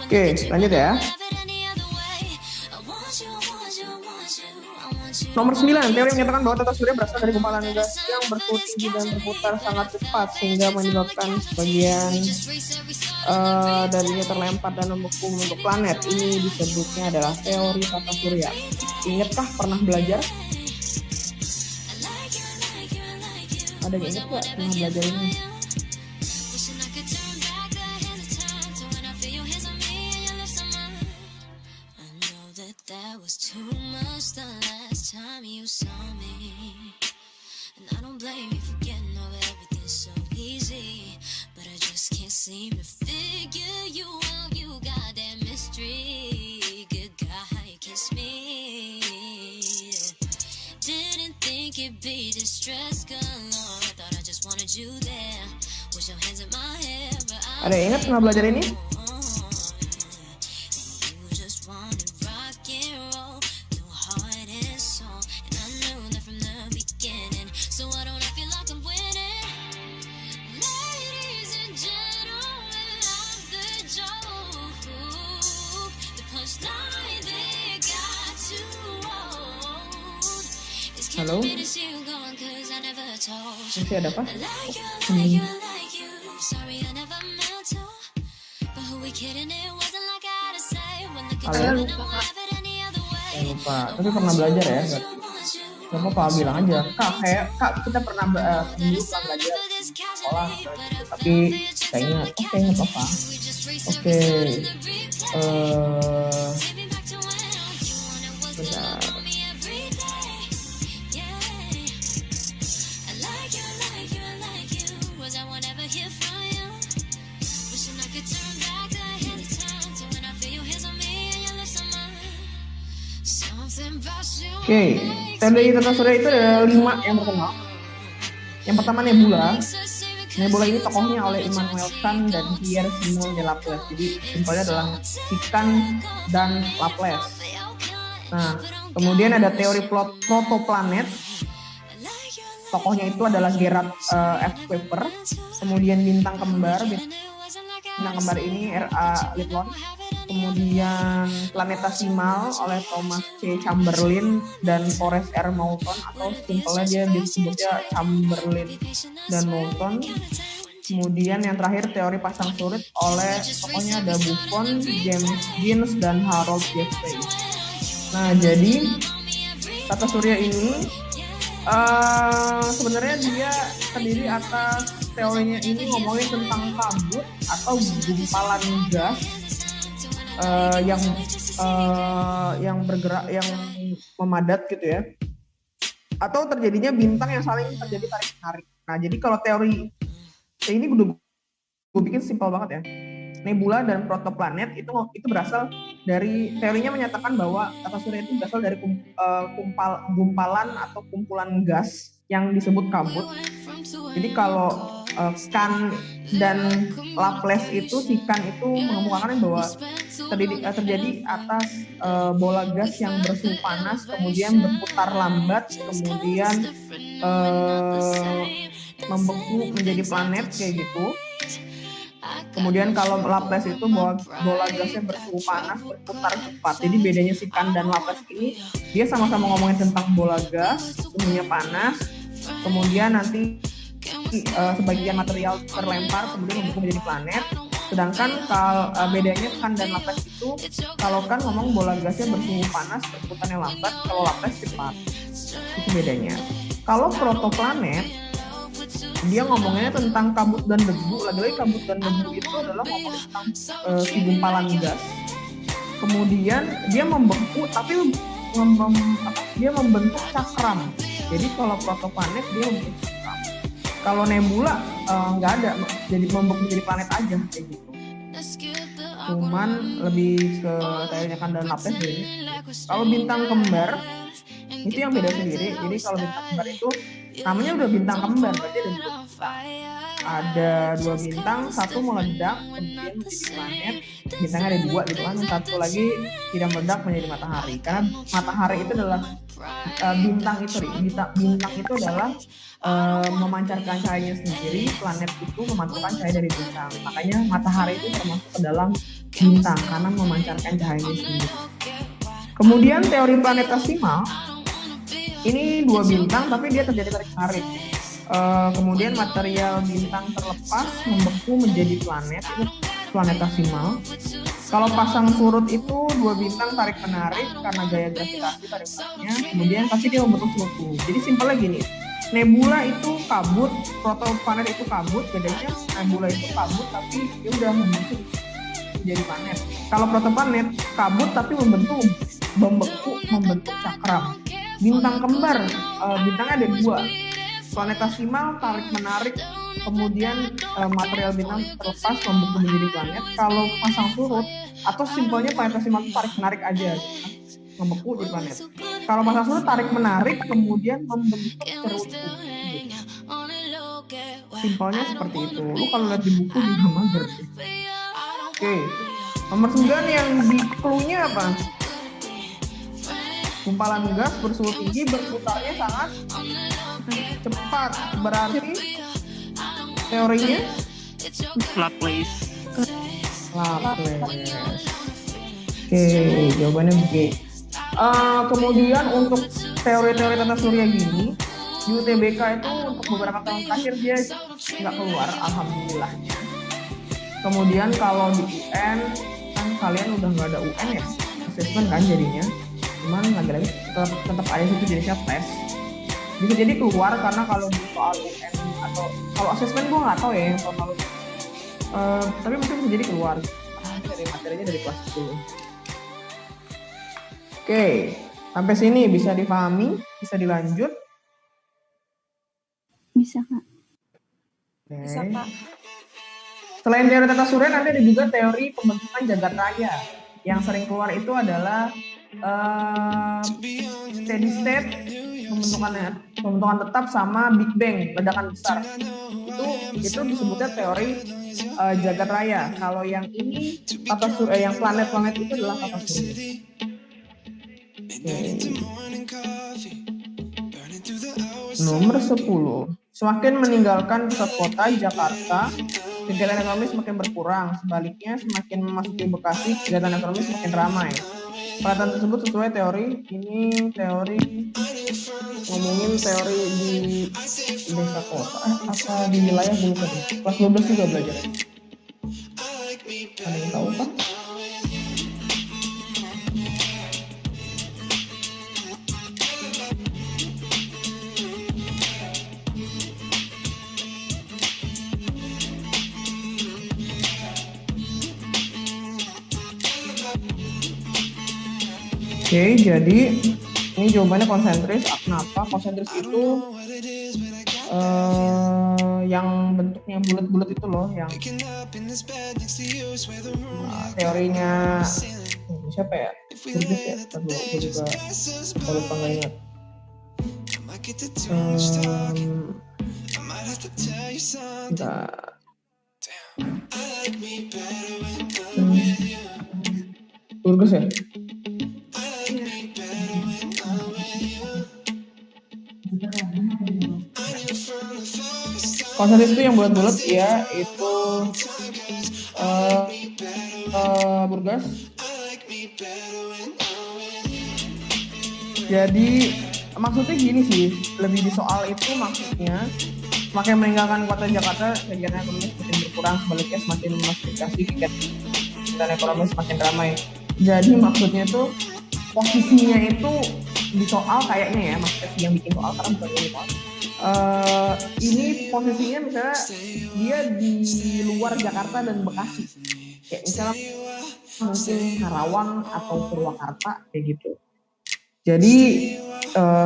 Oke, lanjut ya. Nomor 9, teori menyatakan bahwa tata surya berasal dari gumpalan gas yang bersuhu tinggi dan berputar sangat cepat sehingga menyebabkan sebagian darinya terlempar dan membeku membentuk planet. Ini disebutnya adalah teori tata surya. Ingatkah pernah belajar? Ada yang ingat nggak pernah belajar ini? Ada yang ingat pernah belajar ini? Halo? Masih ada apa? Halo? Jangan lupa. Tapi pernah belajar ya? Gak apa-apa, bilang aja. Kak, kita pernah dulu belajar di sekolah. Tapi gak ingat. Oke, gak apa-apa. Oke. Bentar. Oke, teori tata surya itu ada 5 yang terkenal. Yang pertama nebula. Nebula ini tokohnya oleh Immanuel Kant dan Pierre Simon de Laplace. Jadi simpelnya adalah Kant dan Laplace. Nah, kemudian ada teori protoplanet. Tokohnya itu adalah Gerard F. Kuiper. Kemudian bintang kembar. Bintang kembar ini R.A. Littleton. Kemudian planetasimal oleh Thomas C. Chamberlain dan Forrest R. Moulton, atau simpelnya dia disebutnya Chamberlain dan Moulton. Kemudian yang terakhir teori pasang surut oleh tokohnya ada Buffon, James Jeans, dan Harold Jeffrey. Nah, jadi tata surya ini sebenarnya dia terdiri atas teorinya ini ngomongin tentang kabut atau gumpalan gas yang bergerak, yang memadat gitu ya, atau terjadinya bintang yang saling terjadi tarik-tarik. Nah, jadi kalau teori ini gue bikin simpel banget ya. Nebula dan protoplanet itu berasal dari, teorinya menyatakan bahwa tata surya itu berasal dari gumpalan atau kumpulan gas yang disebut kabut. Jadi kalau Kant dan Laplace itu, si Kant itu mengemukakan bahwa terjadi atas bola gas yang bersuhu panas, kemudian berputar lambat, kemudian membeku menjadi planet kayak gitu. Kemudian kalau Laplace itu bola gasnya bersuhu panas, berputar cepat. Jadi bedanya si Kant dan Laplace ini, dia sama-sama ngomongin tentang bola gas, suhunya panas, kemudian nanti sebagian material terlempar kemudian membeku menjadi planet. Sedangkan bedanya Kan dan Lapes itu, kalau Kan ngomong bola gasnya bersuhu panas, berputarnya lambat, kalau Lapes cepat. Itu bedanya. Kalau protoplanet, dia ngomongnya tentang kabut dan debu. Lagi-lagi kabut dan debu itu adalah ngomong tentang si gumpalan gas. Kemudian dia membeku, tapi dia membentuk cakram. Jadi kalau protoplanet dia membentuk cakram. Kalau nebula nggak ada, jadi membeku jadi planet aja kayak gitu. Cuman lebih ke teorinya Kan dan Lapes jadi. Kalau bintang kembar itu yang beda sendiri. Jadi kalau bintang kembar itu namanya udah bintang kembar, berarti ada 2 bintang. Ada 2 bintang, satu meledak kemudian menjadi planet, bintangnya ada 2 gitu kan. Satu lagi tidak meledak menjadi matahari. Karena matahari itu adalah bintang itu adalah memancarkan cahayanya sendiri, planet itu memantulkan cahaya dari bintang. Makanya matahari itu termasuk ke dalam bintang karena memancarkan cahayanya sendiri. Kemudian teori planetasimal, ini 2 bintang tapi dia terjadi tarik-menarik. Kemudian material bintang terlepas membeku menjadi planet, itu planetasimal. Kalau pasang surut itu 2 bintang tarik-menarik karena gaya gravitasi tarik-menariknya, kemudian pasti dia membentuk suhu. Jadi simpelnya gini, nebula itu kabut, protoplanet itu kabut, bedanya nebula itu kabut tapi dia udah membentuk menjadi planet. Kalau protoplanet kabut tapi membeku membentuk cakram. Bintang kembar, bintangnya ada 2. Planetasimal tarik-menarik, kemudian material bintang terlepas membeku menjadi planet. Kalau pasang surut atau simpelnya planetasimal itu tarik-menarik aja, membeku jadi planet. Kalau pasang surut tarik-menarik, kemudian membentuk cerutu. Simpelnya seperti itu. Lu kalau lihat di buku juga mager. Oke, nomor 9 yang di clue-nya apa? Gumpalan gas bersuhu tinggi berputarnya sangat cepat, berarti teorinya Laplace. Oke, jawabannya B. Kemudian untuk teori-teori tata surya gini di UTBK itu untuk beberapa tahun terakhir dia nggak keluar, alhamdulillahnya. Kemudian kalau di UN kan kalian udah nggak ada UN ya, assessment kan jadinya. Cuman lagi-lagi tetap aja situ jadinya tes. Bisa jadi keluar karena kalau di soal UN atau kalau asesmen gue nggak tahu ya kalau tapi mungkin bisa jadi keluar dari materinya dari kelas 10. Oke, sampai sini bisa dipahami, bisa dilanjut. Bisa Kak. Oke. Bisa Kak. Selain teori tata surya nanti ada juga teori pembentukan jagat raya. Yang sering keluar itu adalah steady state, pembentukan tetap sama Big Bang, ledakan besar. Itu disebutnya teori jagat raya. Kalau yang ini tata surya, yang planet-planet itu adalah tata surya. Nomor 10. Semakin meninggalkan pusat kota Jakarta, kegiatan ekonomi semakin berkurang. Sebaliknya, semakin memasuki Bekasi, kegiatan ekonomi semakin ramai. Perhatian tersebut sesuai teori. Ini teori ngomongin teori di desa kota apa di wilayah dulu tadi. Kelas 12 juga belajar. Ada yang tahu Pak? Oke, jadi ini jawabannya konsentris. Kenapa? Konsentris itu yang bentuknya bulat-bulat itu loh, yang teorinya siapa ya? Burgess ya? Gue juga kalau lupa nggak ingat. Burgess ya? Konsentris itu yang bulat-bulat ya, itu Burgess. Jadi maksudnya gini sih, lebih di soal itu maksudnya semakin meninggalkan kota Jakarta, kegiatan ekonomi semakin berkurang, sebaliknya semakin memastifikasi kegiatan ekonomi semakin ramai. Jadi maksudnya tuh posisinya itu di soal kayaknya ya, maksudnya yang bikin soal karena bukan ini soal. Ini posisinya misalnya dia di luar Jakarta dan Bekasi, kayak misalnya mungkin Karawang atau Purwakarta kayak gitu. Jadi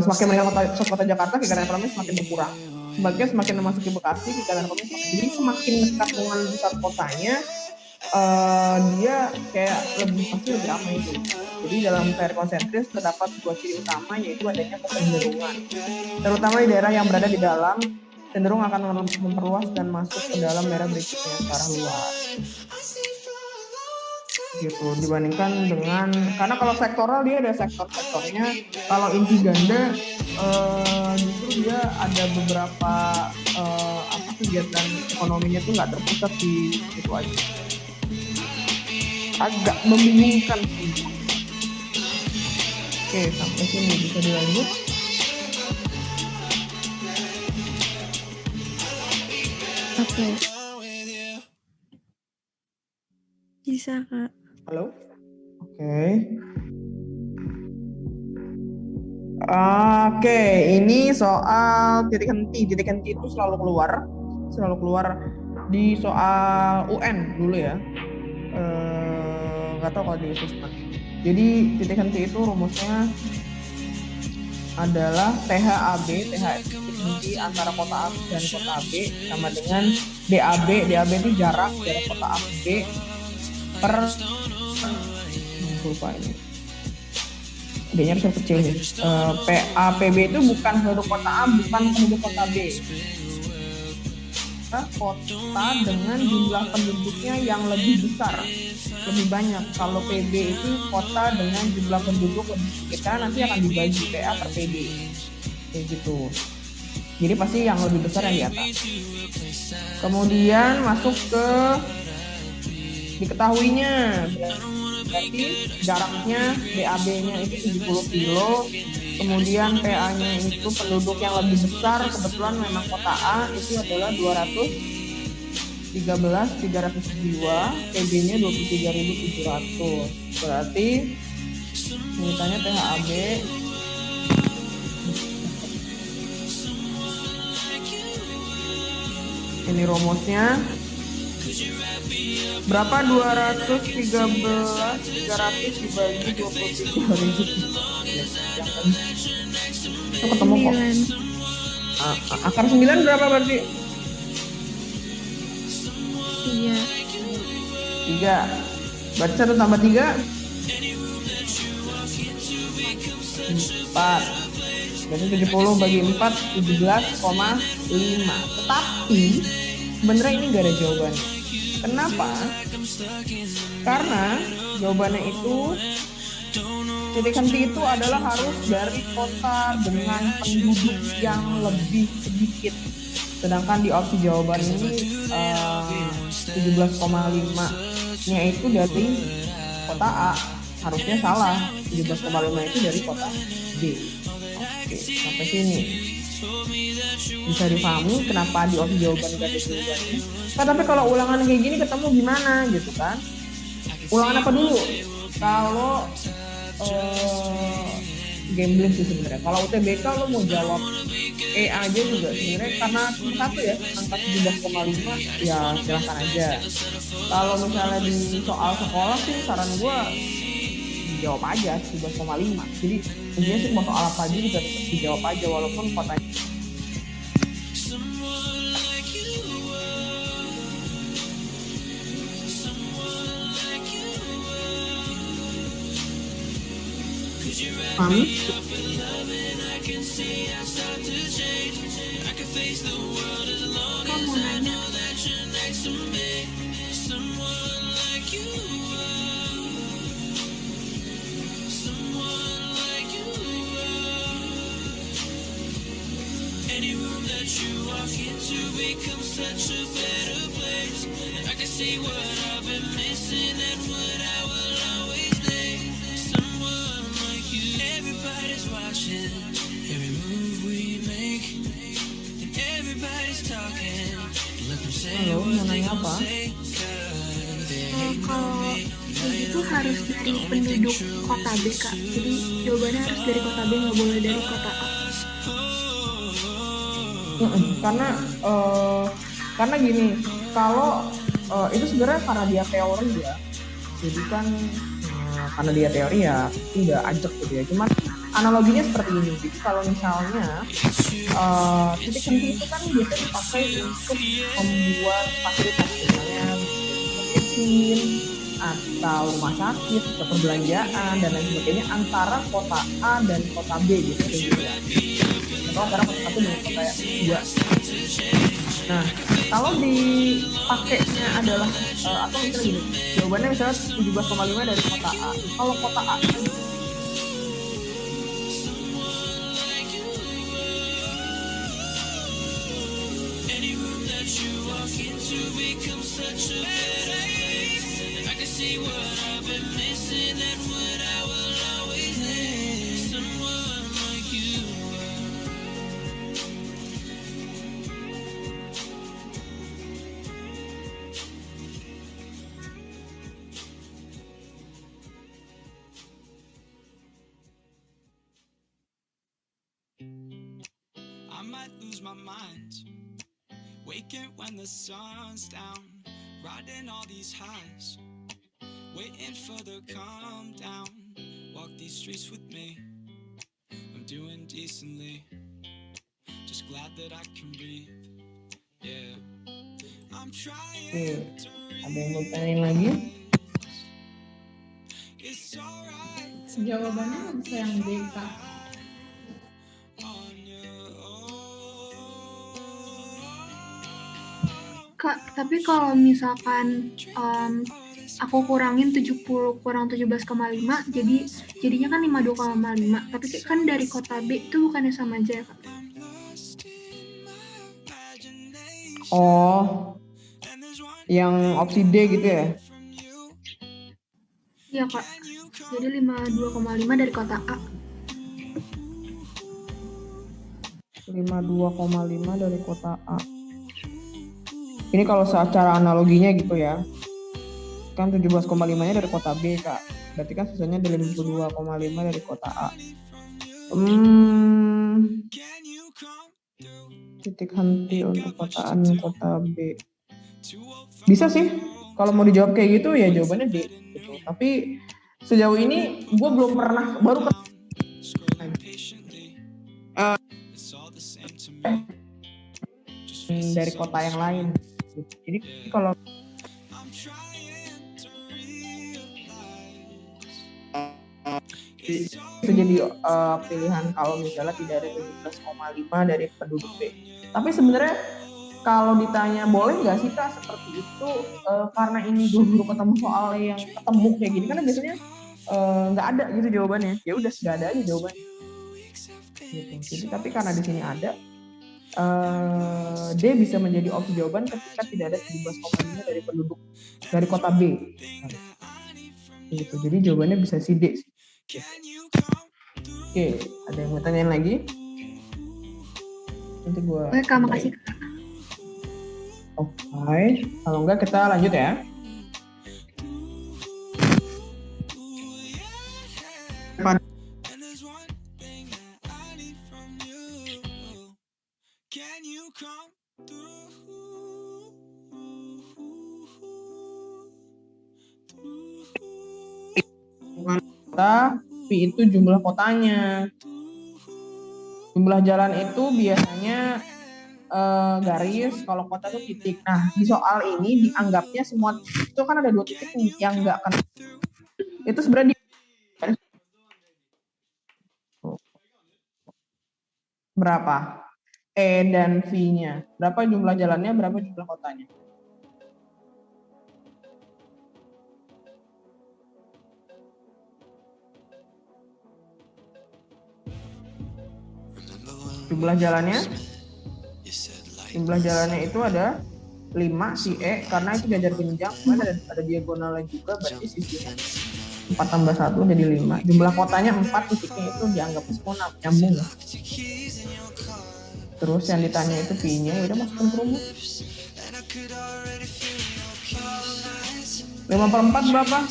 semakin meninggalkan kota Jakarta, kegiatan ekonomi semakin berkurang. Sebaliknya semakin memasuki Bekasi, kegiatan ekonomi jadi semakin dekat dengan pusat kotanya, dia kayak pasti lebih ramai itu. Jadi dalam teori konsentris terdapat dua ciri utama, yaitu adanya kecenderungan, terutama di daerah yang berada di dalam, cenderung akan memperluas dan masuk ke dalam daerah berikutnya secara luas. Gitu dibandingkan dengan, karena kalau sektoral dia ada sektornya, kalau inti ganda justru dia ada beberapa kegiatan ekonominya tuh nggak terpusat di situ aja, agak membingungkan sih. Oke, sampai sini bisa dilanjut. Oke. Bisa, Kak. Halo? Oke, ini soal titik henti. Titik henti itu selalu keluar di soal UN dulu ya. Nggak tahu kalau di Sisma. Jadi titik henti itu rumusnya adalah THAB, titik henti antara kota A dan kota B sama dengan DAB. DAB itu jarak dari kota A ke B per lupa ini. D-nya harus kecil nih. PAPB itu bukan penduduk kota A, bukan penduduk kota B. Kota dengan jumlah penduduknya yang lebih besar, lebih banyak. Kalau PB itu kota dengan jumlah penduduk lebih sedikit, nanti akan dibagi PA per PB. Kayak gitu. Jadi pasti yang lebih besar yang di atas. Kemudian masuk ke diketahuinya, berarti jaraknya DAB-nya itu 70 kilo, kemudian PA-nya itu penduduk yang lebih besar, kebetulan memang kota A itu adalah 300 jiwa, PB-nya 23.700, berarti mintanya THAB ini rumusnya berapa? 300 dibagi 23.000 itu ketemu kok. Akar 9 berapa berarti? 3. Berarti 1 tambah 3 4. Berarti 70 bagi 4 17,5. Tetapi sebenarnya ini gak ada jawabannya. Kenapa? Karena jawabannya itu titik henti itu adalah harus dari kota dengan penduduk yang lebih sedikit. Sedangkan di opsi jawaban ini 17,5-nya itu dari kota A. Harusnya salah. 17,5 itu dari kota B. Oke, sampai sini. Bisa dipahami kenapa di opsi jawaban gak ada jawabannya. Tapi kalau ulangan kayak gini ketemu gimana gitu kan? Ulangan apa dulu? Kalau gambling sih sebenarnya. Kalau UTBK lo mau jawab E aja juga sebenarnya karena satu ya angka 17,5 ya silahkan aja. Kalau misalnya di soal sekolah sih saran gue dijawab aja 17,5. Jadi intinya sih mau soal apa aja juga tetap dijawab aja walaupun kotanya. Everybody's talking. Halo, mau nanya apa? Kalau begitu harus dari penduduk kota B, Kak. Jadi jawabannya harus dari kota B, nggak boleh dari kota A. Karena gini, kalau itu sebenarnya karena dia teori ya. Jadi kan karena dia teori ya tidak ajak gitu ya. Cuman analoginya seperti ini. Jadi kalau misalnya titik henti itu kan biasanya dipakai untuk membuat fasilitas misalnya mesin atau rumah sakit atau perbelanjaan dan lain sebagainya antara kota A dan kota B gitu ya. Atau antara kota satu dengan kota yang dua. Nah, kalau dipakainya adalah atau misalnya gini, jawabannya misalnya 17,5 dari kota A. Kalau kota A I might lose my mind, waking when the sun's down, riding all these highs, waiting for the calm down. Walk these streets with me, I'm doing decently, just glad that I can breathe. Yeah, I'm trying to ada yang mau tanyain lagi? It's alright Jawabannya bisa yang D, Kak. on your own. Kak, tapi kalau misalkan aku kurangin 70 kurang 17,5, jadinya kan 52,5. Tapi kan dari kota B itu bukannya sama aja ya, Kak? Oh, yang opsi D gitu ya? Iya, Kak. Jadi 52,5 dari kota A. 52,5 dari kota A. Ini kalau secara analoginya gitu ya. Kan 17,5-nya dari kota B, Kak. Berarti kan sisanya dari 52,5 dari kota A. Titik henti untuk kota A dan kota B. Bisa sih. Kalau mau dijawab kayak gitu ya jawabannya D gitu. Tapi sejauh ini gue belum pernah dari kota yang lain. Jadi kalau bisa jadi pilihan kalau misalnya tidak ada 17,5 dari penduduk B. Tapi sebenarnya kalau ditanya boleh nggak sih Kak seperti itu, karena ini guru ketemu soal yang ketemu kayak gini kan biasanya nggak ada gitu jawabannya. Ya udah nggak ada aja jawabannya. Gitu. Jadi tapi karena di sini ada, D bisa menjadi opsi jawaban ketika tidak ada 17,5 dari penduduk dari kota B. Gitu. Jadi jawabannya bisa si D. Gitu. Oke, ada yang mau tanyain lagi? Nanti gua. Oke, Kak, makasih, Kak. Oke, kalau enggak kita lanjut ya. Kota P itu jumlah kotanya. Jumlah jalan itu biasanya garis, kalau kota itu titik. Nah, di soal ini dianggapnya semua itu kan ada 2 titik yang enggak akan. Itu sebenarnya berapa? E dan V-nya. Berapa jumlah jalannya, berapa jumlah kotanya? Jumlah jalannya itu ada 5 si E karena itu jajar jenjang, kemudian ada diagonalnya juga, berarti sisinya 4 tambah 1 jadi 5. Jumlah kotanya 4, titiknya itu dianggap semua nyambung ya. Terus yang ditanya itu V-nya, udah masukin ke rumus. 5/4 berapa?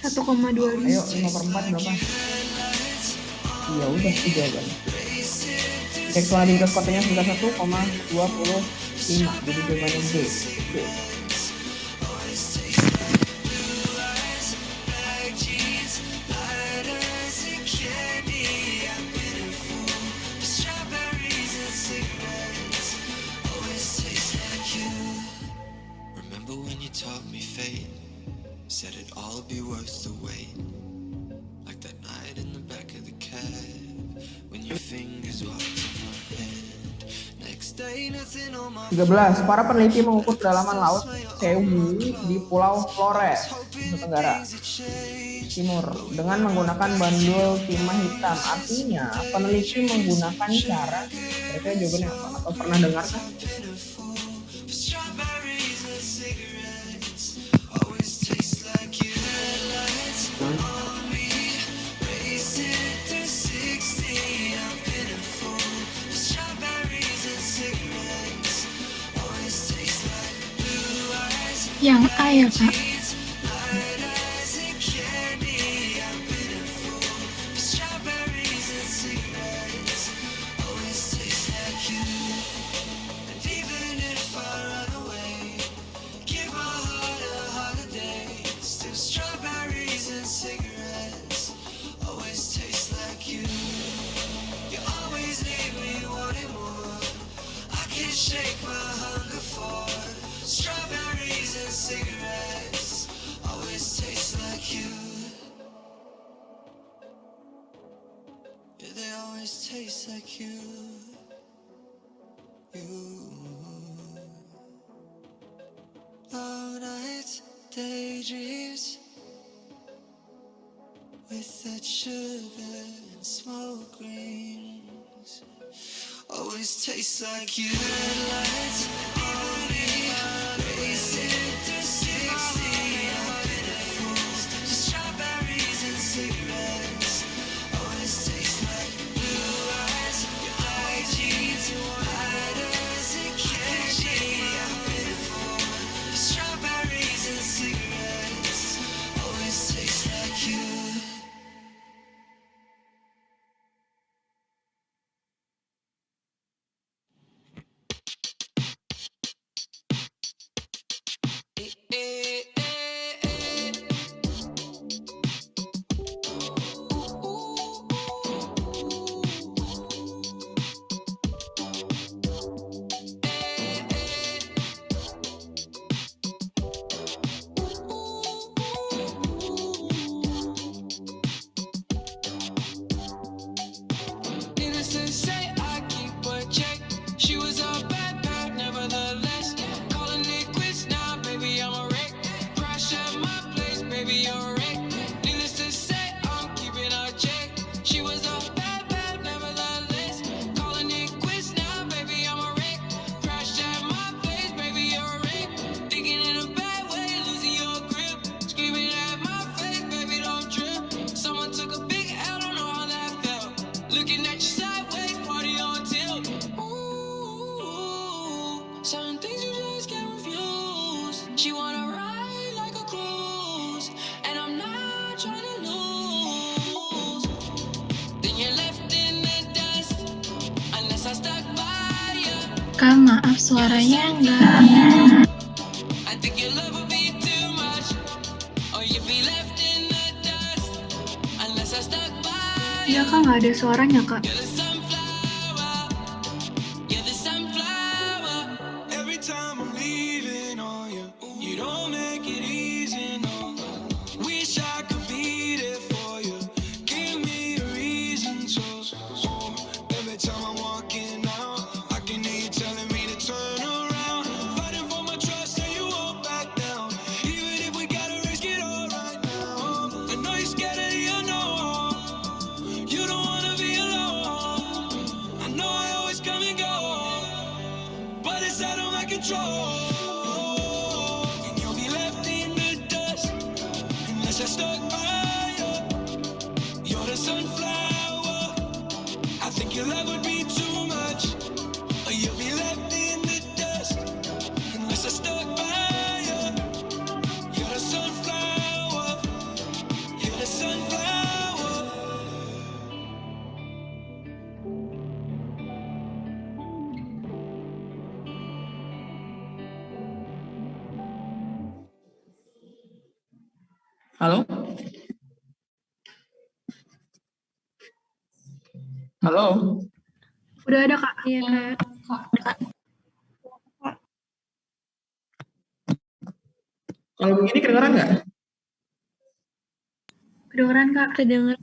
1,25. Ayo 5/4 berapa? Iya udah itu jawabannya. Seksualitas kotanya sudah 1,25. Jadi jawabannya D. D. Remember when you taught me fate? Said it'd all be worth the wait. Like that night in the back of the cab when your fingers walked in my hand. Next day nothing on my 13. Para peneliti mengukur kedalaman laut Cebu di Pulau Flores, Nusa Tenggara Timur dengan menggunakan bandul timah hitam. Artinya peneliti menggunakan cara, mereka jawabannya apa? Atau pernah dengar kan? Yang A ya Kak. They always taste like you. Long nights, daydreams with that sugar and smoke rings. Always tastes like you. Lights on me, racing through 60. I've been a fool. Strawberries and cigarettes. Always tastes like blue eyes. Your eye jeans, white as a candy. I've been a fool. Strawberries and cigarettes. Always tastes like you. Needless to say, I keep a check. She was a bad bad, nevertheless. Calling it quits now, baby, I'm a wreck. Crash at my place, baby, you're a wreck. Needless to say, I'm keeping a check. She was a bad bad, nevertheless. Calling it quits now, baby, I'm a wreck. Crash at my place, baby, you're a wreck. Thinking in a bad way, losing your grip. Screaming at my face, baby, don't trip. Someone took a big L, don't know how that felt. Looking at you sideways, party on tilt. Ooh, certain things you just can't refuse. She wanna ride like a cruise, and I'm not trying to lose. Then you're left in the dust, unless I stuck by you. Kak, maaf suaranya enggak. I think your love would be too much, or you'd be left in the dust, unless I stuck by you. Iya Kak, nggak ada suaranya Kak. You're the sunflower. You're the sunflower. Every time I'm leaving on you, you don't make it easy, no. Wish I could be there for you. Give me a reason to. Every time I'm walking out, I can hear you telling me to turn around. Fighting for my trust, and you won't back down. Even if we gotta risk it all right now. I know you're scared of the unknown. You don't wanna be alone. I know I always come and go, but it's out of my control. And you'll be left in the dust unless I stuck by you. You're the sunflower. I think your love would be too much, Halo? Halo? Udah ada Kak. Iya, Kak. Kalau begini kedengeran nggak? Kedengeran Kak. Kedengeran.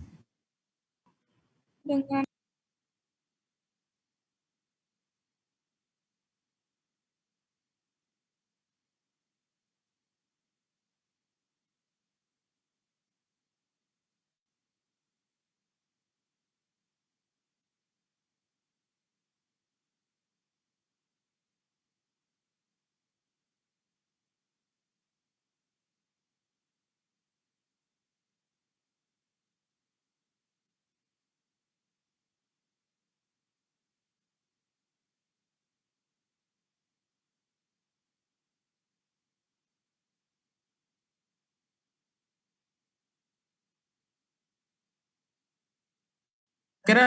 Kira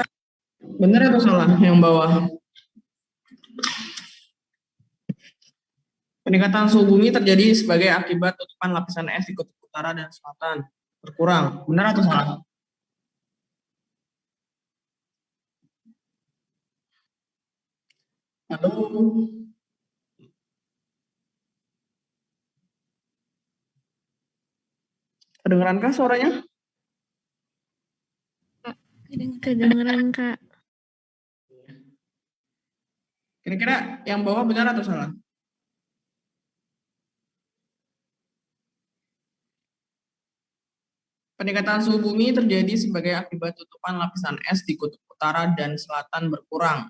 benar atau salah yang bawah? Peningkatan suhu bumi terjadi sebagai akibat tutupan lapisan es di kutub utara dan selatan berkurang. Benar atau salah? Halo? Kedengerankah suaranya? Kedengeran, Kak. Kira-kira yang bawah benar atau salah? Peningkatan suhu bumi terjadi sebagai akibat tutupan lapisan es di kutub utara dan selatan berkurang.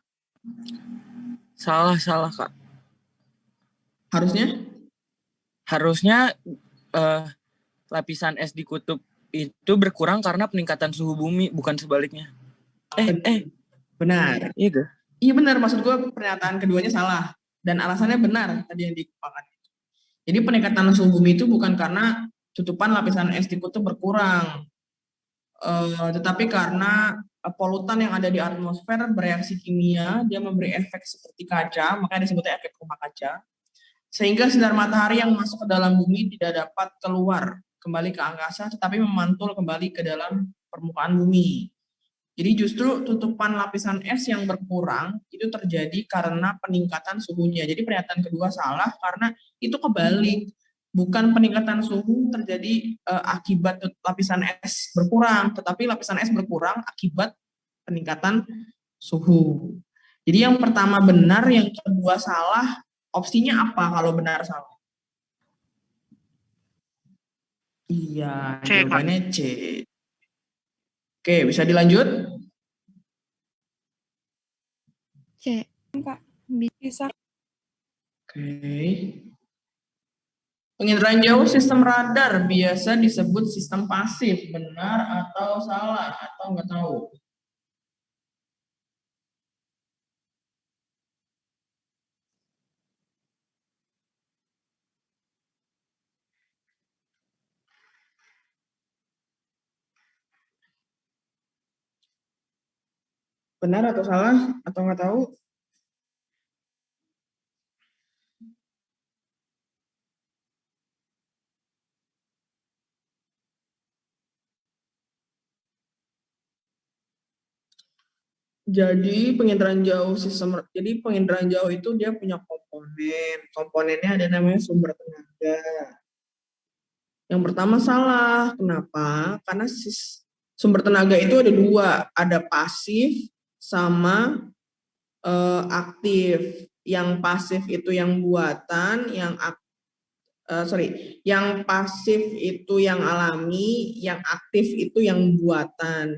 Salah, Kak. Harusnya? Harusnya lapisan es di kutub itu berkurang karena peningkatan suhu bumi, bukan sebaliknya. Benar. Iya gak? Iya benar, maksud gue pernyataan keduanya salah. Dan alasannya benar tadi yang dikemukakan. Jadi peningkatan suhu bumi itu bukan karena tutupan lapisan es di kutub berkurang, tetapi karena polutan yang ada di atmosfer bereaksi kimia, dia memberi efek seperti kaca, makanya disebutnya efek rumah kaca, sehingga sinar matahari yang masuk ke dalam bumi tidak dapat keluar kembali ke angkasa, tetapi memantul kembali ke dalam permukaan bumi. Jadi justru tutupan lapisan es yang berkurang itu terjadi karena peningkatan suhunya. Jadi pernyataan kedua salah karena itu kebalik. Bukan peningkatan suhu terjadi akibat lapisan es berkurang, tetapi lapisan es berkurang akibat peningkatan suhu. Jadi yang pertama benar, yang kedua salah. Opsinya apa kalau benar salah? Iya, C, jawabannya C. Oke, bisa dilanjut? C. Bisa. Oke. Penginderaan jauh sistem radar biasa disebut sistem pasif, benar atau salah atau nggak tahu? Benar atau salah atau nggak tahu? Jadi penginderaan jauh itu dia punya komponennya ada namanya sumber tenaga. Yang pertama salah, kenapa? Karena sumber tenaga itu ada dua, ada pasif sama aktif. Yang pasif itu yang buatan, yang pasif itu yang alami, yang aktif itu yang buatan.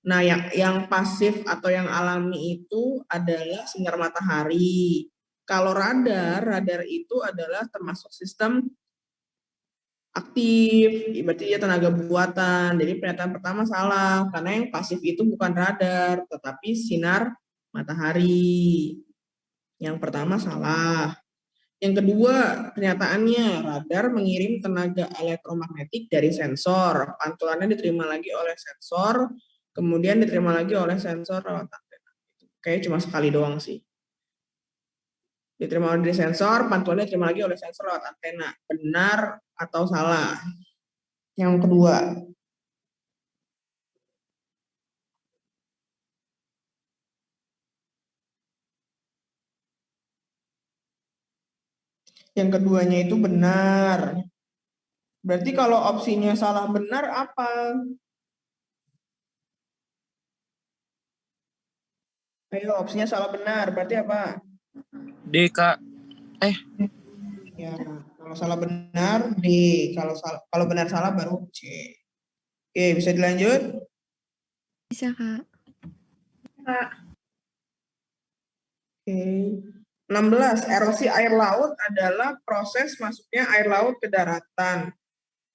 Nah, yang pasif atau yang alami itu adalah sinar matahari. Kalau radar itu adalah termasuk sistem aktif, berarti dia tenaga buatan. Jadi pernyataan pertama salah, karena yang pasif itu bukan radar, tetapi sinar matahari. Yang pertama salah. Yang kedua, pernyataannya radar mengirim tenaga elektromagnetik dari sensor. Pantulannya diterima lagi oleh sensor, kemudian diterima lagi oleh sensor lewat antena. Oke, cuma sekali doang sih. Diterima dari sensor, pantulannya diterima lagi oleh sensor lewat antena. Benar atau salah? Yang kedua. Yang keduanya itu benar. Berarti kalau opsinya salah benar apa? Ayo, opsinya salah benar. Berarti apa? D, Kak. Ya, kalau salah benar D. Kalau benar salah baru C. Oke, bisa dilanjut? Bisa, Kak. Kak, Oke. 16. Erosi air laut adalah proses masuknya air laut ke daratan,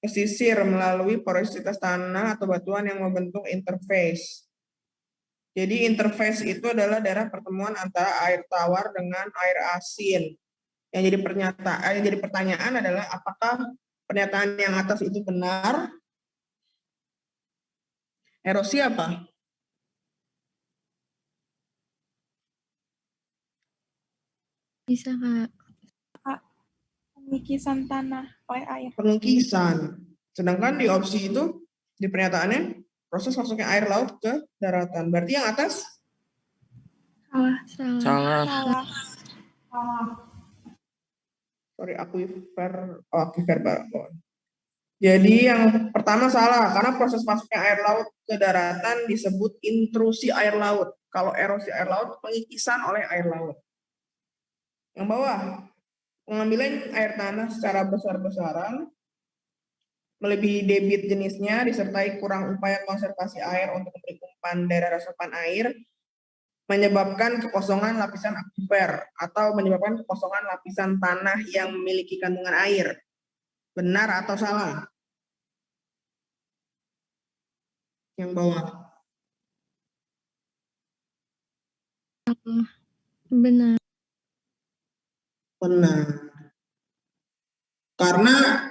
pesisir melalui porositas tanah atau batuan yang membentuk interface. Jadi interface itu adalah daerah pertemuan antara air tawar dengan air asin. Yang jadi pertanyaan adalah apakah pernyataan yang atas itu benar? Erosi apa? Bisa, Kak. Pengikisan tanah oleh air. Pengikisan. Sedangkan di opsi itu, di pernyataannya, proses masuknya air laut ke daratan. Berarti yang atas? Salah. Salah. Sorry, aquifer bawah. Jadi yang pertama salah, karena proses masuknya air laut ke daratan disebut intrusi air laut. Kalau erosi air laut, pengikisan oleh air laut. Yang bawah, pengambilan air tanah secara besar-besaran, melebihi debit jenisnya, disertai kurang upaya konservasi air untuk memberi umpan daerah resapan air, menyebabkan kekosongan lapisan akuifer atau menyebabkan kekosongan lapisan tanah yang memiliki kandungan air. Benar atau salah? Yang bawah. Benar. Benar. Karena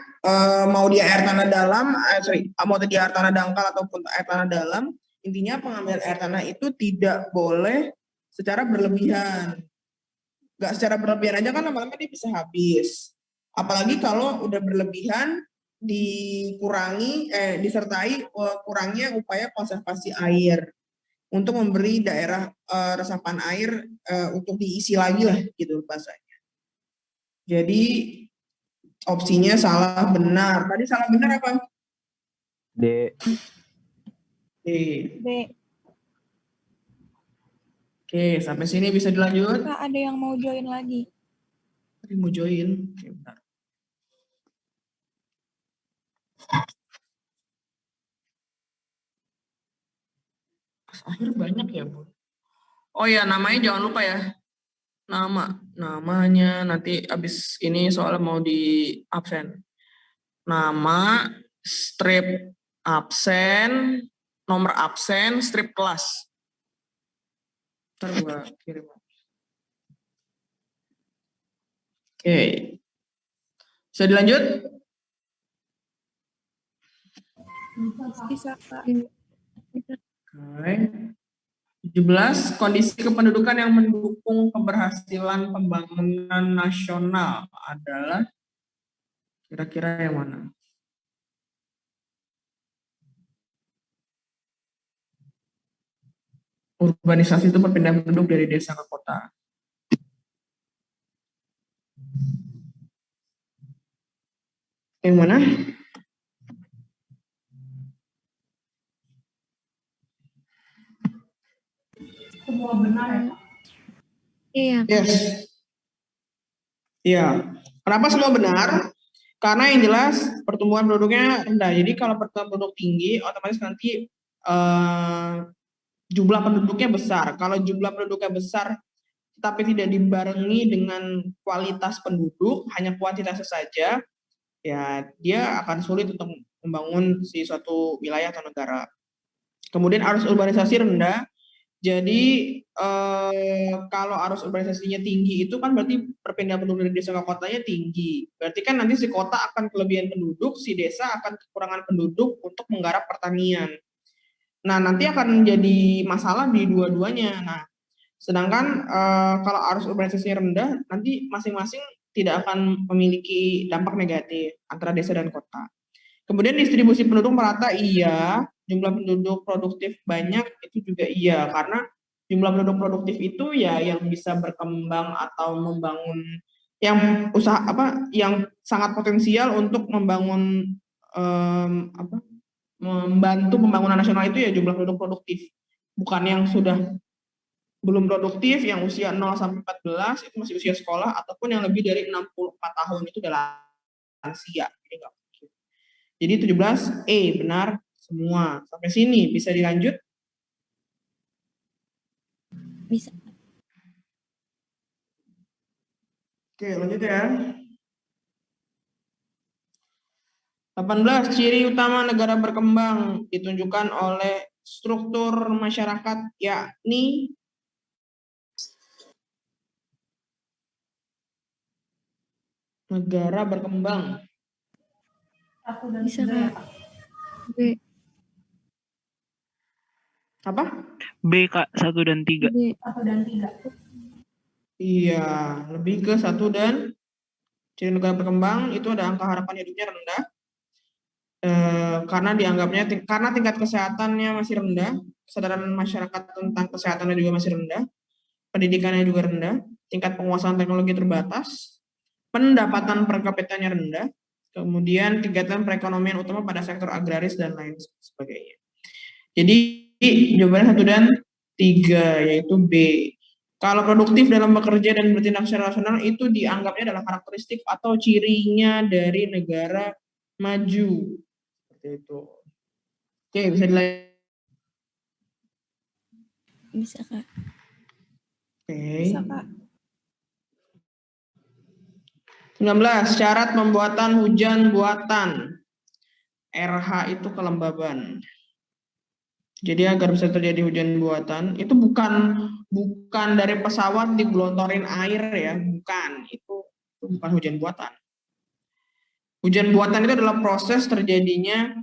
mau dia air tanah dalam, mau dia air tanah dangkal ataupun air tanah dalam, intinya pengambilan air tanah itu tidak boleh secara berlebihan. Nggak secara berlebihan aja kan lama-lama dia bisa habis. Apalagi kalau udah berlebihan disertai kurangnya upaya konservasi air untuk memberi daerah resapan air untuk diisi lagi lah gitu bahasanya. Jadi opsinya salah benar. Tadi salah benar apa? D. D. D. Oke, sampai sini bisa dilanjut? Kak, ada yang mau join lagi. Tadi mau join. Oke, bentar. Pas akhir banyak ya, Bu. Oh ya, namanya jangan lupa ya. Namanya nanti abis ini soalnya mau di absen. Nama, strip absen, nomor absen, strip kelas. Ntar gua kirim. Oke. Bisa dilanjut? Bisa, Kak. Oke. 17, kondisi kependudukan yang mendukung keberhasilan pembangunan nasional adalah kira-kira yang mana? Urbanisasi itu perpindahan penduduk dari desa ke kota. Yang mana? Semua benar ya, Pak? Iya. Yes. Iya. Kenapa semua benar? Karena yang jelas pertumbuhan penduduknya rendah. Jadi kalau pertumbuhan penduduk tinggi, otomatis nanti jumlah penduduknya besar. Kalau jumlah penduduknya besar, tapi tidak dibarengi dengan kualitas penduduk, hanya kuantitasnya saja, ya dia akan sulit untuk membangun si suatu wilayah atau negara. Kemudian arus urbanisasi rendah. Jadi kalau arus urbanisasinya tinggi itu kan berarti perpindahan penduduk dari desa ke kotanya tinggi. Berarti kan nanti si kota akan kelebihan penduduk, si desa akan kekurangan penduduk untuk menggarap pertanian. Nah, nanti akan menjadi masalah di dua-duanya. Nah, sedangkan kalau arus urbanisasinya rendah, nanti masing-masing tidak akan memiliki dampak negatif antara desa dan kota. Kemudian distribusi penduduk merata, iya. Jumlah penduduk produktif banyak, itu juga iya. Karena jumlah penduduk produktif itu ya yang bisa berkembang atau membangun, yang usaha yang sangat potensial untuk membangun membantu pembangunan nasional itu ya jumlah penduduk produktif. Bukan yang sudah belum produktif, yang usia 0 sampai 14 itu masih usia sekolah, ataupun yang lebih dari 64 tahun itu adalah lansia. Jadi 17 benar semua. Sampai sini bisa dilanjut? Bisa. Oke, lanjut ya. 18. Ciri utama negara berkembang ditunjukkan oleh struktur masyarakat, yakni negara berkembang. Bisa Kak. B. Apa? B Kak, 1 dan 3. B. 1 dan 3. Iya, lebih ke 1 dan ciri negara berkembang itu ada angka harapan hidupnya rendah. Karena dianggapnya karena tingkat kesehatannya masih rendah, kesadaran masyarakat tentang kesehatannya juga masih rendah, pendidikannya juga rendah, tingkat penguasaan teknologi terbatas, pendapatan per kapitanya rendah, kemudian kegiatan perekonomian utama pada sektor agraris dan lain sebagainya. Jadi jawabannya 1 dan 3 yaitu B. Kalau produktif dalam bekerja dan bertindak secara rasional itu dianggapnya adalah karakteristik atau cirinya dari negara maju. Seperti itu. Oke, bisa dilanjut. Bisa Kak. Oke. Bisa Kak. 19. Syarat pembuatan hujan buatan. RH itu kelembaban. Jadi agar bisa terjadi hujan buatan, itu bukan dari pesawat digelontorin air ya, bukan. Itu bukan hujan buatan. Hujan buatan itu adalah proses terjadinya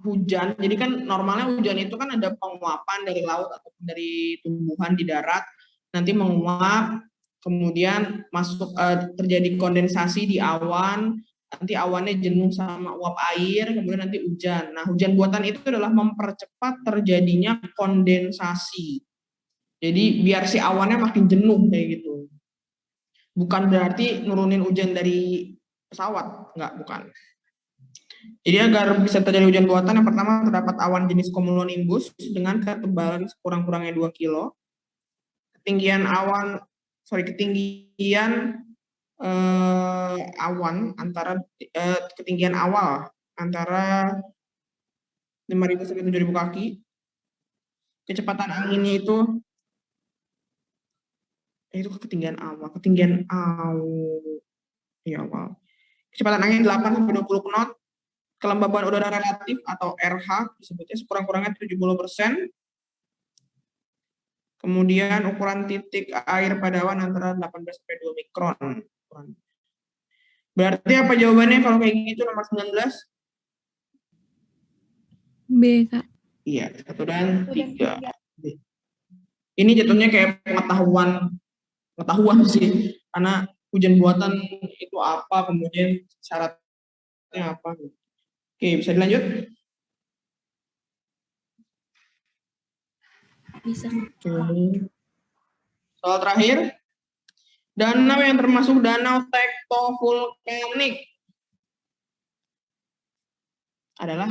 hujan. Jadi kan normalnya hujan itu kan ada penguapan dari laut atau dari tumbuhan di darat, nanti menguap, kemudian masuk terjadi kondensasi di awan, nanti awannya jenuh sama uap air, kemudian nanti hujan. Nah, hujan buatan itu adalah mempercepat terjadinya kondensasi. Jadi biar si awannya makin jenuh kayak gitu. Bukan berarti nurunin hujan dari pesawat, enggak, bukan. Jadi agar bisa terjadi hujan buatan, yang pertama terdapat awan jenis cumulonimbus dengan ketebalan sekurang-kurangnya 2 kilo. Ketinggian awan antara ketinggian awal antara 5.000 sampai 7.000 kaki. Kecepatan anginnya itu ketinggian awal. Kecepatan angin 8 sampai 20 knot. Kelembaban udara relatif atau RH disebutnya sekurang-kurangnya 70%. Kemudian ukuran titik air pada awan antara 18 sampai 2 mikron. Berarti apa jawabannya kalau kayak gitu nomor 19? B Kak. Iya, 1 dan 3. Ini jatuhnya kayak pengetahuan sih, karena hujan buatan itu apa, kemudian syaratnya apa. Oke, bisa dilanjut? Bisa. Oke. Soal terakhir, danau yang termasuk danau tektovulkanik adalah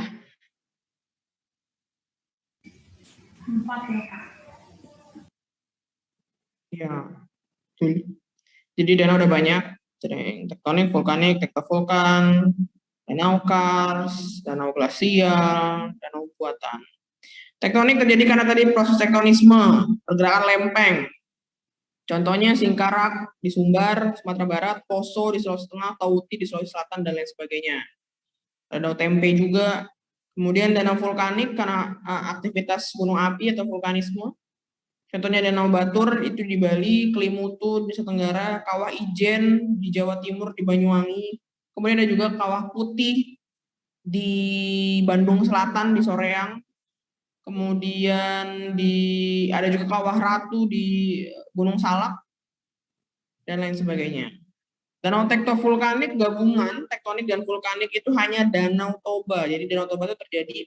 4 ya Kak. ya, betul. Jadi danau ada banyak, tektonik, vulkanik, tektovulkan, danau kars, danau glasial, danau buatan. Tektonik terjadi karena tadi proses tektonisme, pergerakan lempeng. Contohnya Singkarak di Sumbar, Sumatera Barat, Poso di Sulawesi Tengah, Tauti di Sulawesi Selatan, dan lain sebagainya. Danau Tempe juga. Kemudian danau vulkanik karena aktivitas gunung api atau vulkanisme. Contohnya Danau Batur itu di Bali, Kelimutu di Nusa Tenggara, Kawah Ijen di Jawa Timur di Banyuwangi. Kemudian ada juga Kawah Putih di Bandung Selatan di Soreang. Kemudian ada juga Kawah Ratu di Gunung Salak dan lain sebagainya. Danau tektovulkanik gabungan tektonik dan vulkanik itu hanya Danau Toba. Jadi Danau Toba itu terjadi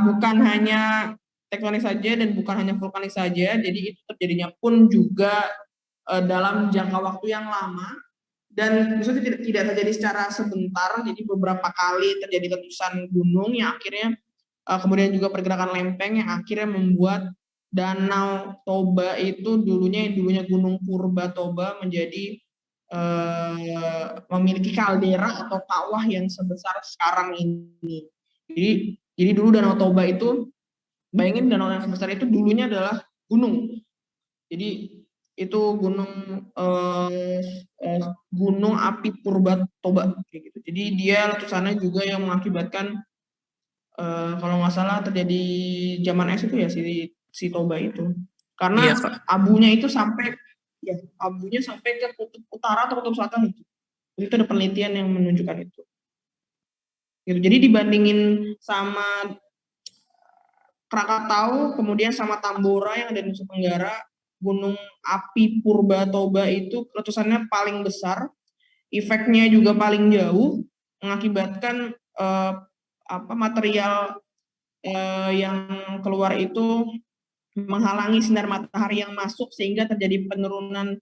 bukan hanya tektonik saja dan bukan hanya vulkanik saja. Jadi itu terjadinya pun juga dalam jangka waktu yang lama dan maksudnya tidak terjadi secara sebentar. Jadi beberapa kali terjadi letusan gunung yang akhirnya kemudian juga pergerakan lempeng yang akhirnya membuat Danau Toba itu dulunya Gunung Purba Toba menjadi memiliki kaldera atau kawah yang sebesar sekarang ini. Jadi dulu Danau Toba itu, bayangin danau yang sebesar itu dulunya adalah gunung. Jadi itu gunung api Purba Toba kayak gitu. Jadi dia letusannya juga yang mengakibatkan kalau nggak salah terjadi zaman es itu ya si Toba itu. Karena Iya, Kak. abunya sampai ke kutub utara atau kutub selatan itu. Itu ada penelitian yang menunjukkan itu. Gitu. Jadi dibandingin sama Krakatau, kemudian sama Tambora yang ada di Nusa Tenggara, gunung api Purba Toba itu letusannya paling besar, efeknya juga paling jauh, mengakibatkan material yang keluar itu menghalangi sinar matahari yang masuk sehingga terjadi penurunan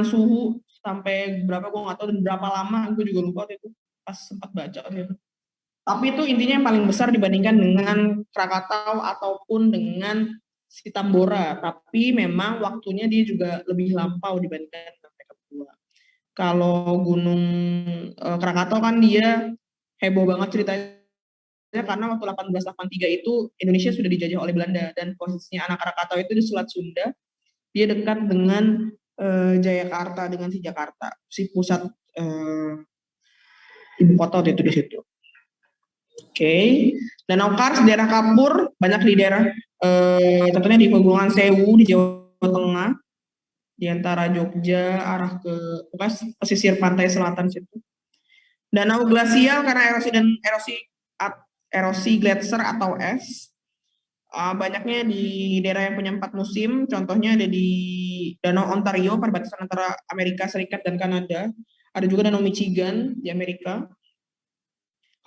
suhu sampai berapa gue nggak tahu dan berapa lama, gue juga lupa itu pas sempat baca gitu. Tapi itu intinya yang paling besar dibandingkan dengan Krakatau ataupun dengan si Tambora. Tapi memang waktunya dia juga lebih lampau dibandingkan dengan mereka berdua. Kalau Gunung Krakatau kan dia heboh banget ceritanya karena waktu 1883 itu Indonesia sudah dijajah oleh Belanda dan posisinya anak Krakatau itu di Selat Sunda. Dia dekat dengan Jayakarta, dengan si Jakarta, si pusat ibu kota itu di situ. Oke. Danau Kars, daerah Kapur, banyak di daerah contohnya di Pegunungan Sewu di Jawa Tengah, di antara Jogja arah ke pesisir pantai selatan situ. Danau glasial karena erosi gletser atau es. Banyaknya di daerah yang punya 4 musim, contohnya ada di Danau Ontario, perbatasan antara Amerika Serikat dan Kanada. Ada juga Danau Michigan di Amerika.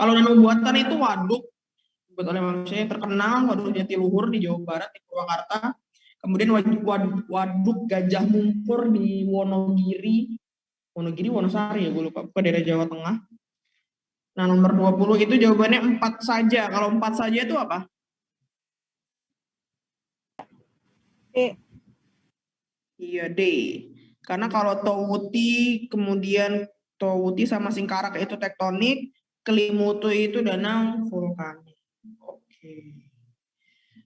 Kalau danau buatan itu waduk, buat oleh manusia yang terkenal, waduk Jatiluhur di Jawa Barat, di Purwakarta. Kemudian waduk Gajah Mumpur di Wonosari ya, gue lupa, ke daerah Jawa Tengah. Nah, nomor 20 itu jawabannya 4 saja. Kalau 4 saja itu apa? D. Iya, D. Karena kalau Towuti, kemudian Towuti sama Singkarak itu tektonik, Kelimutu itu danau vulkanik. Oke.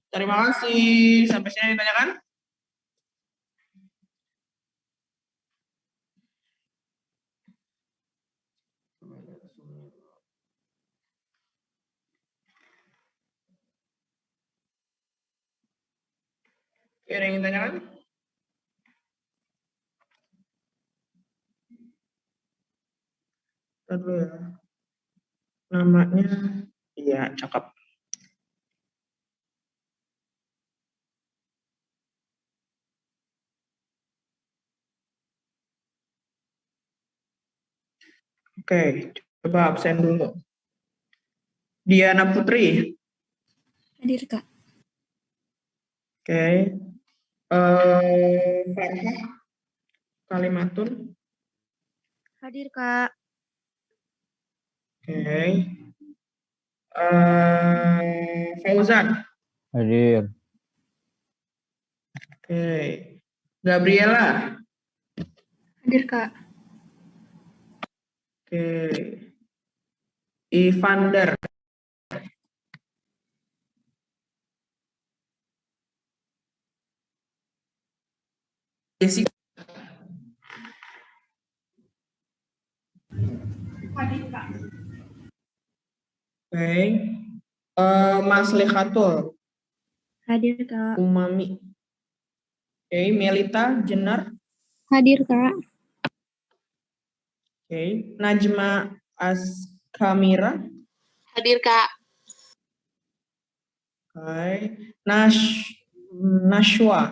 Terima kasih. Sampai sini ditanyakan? Ada yang ingin tanyakan? Dulu ya. Namanya, iya, cakep. Oke, coba absen dulu. Diana Putri. Hadir, Kak. Oke. Farha Kalimatun. Hadir, Kak. Oke. Fauzan. Hadir. Oke. Gabriela. Hadir, Kak. Oke. Ivander. Jessica. Hadir, Kak. Oke. Mas Lekhatul. Hadir, Kak. Umami. Oke. Melita Jenar. Hadir, Kak. Oke. Najma Askamira. Hadir, Kak. Oke. Nashiwa.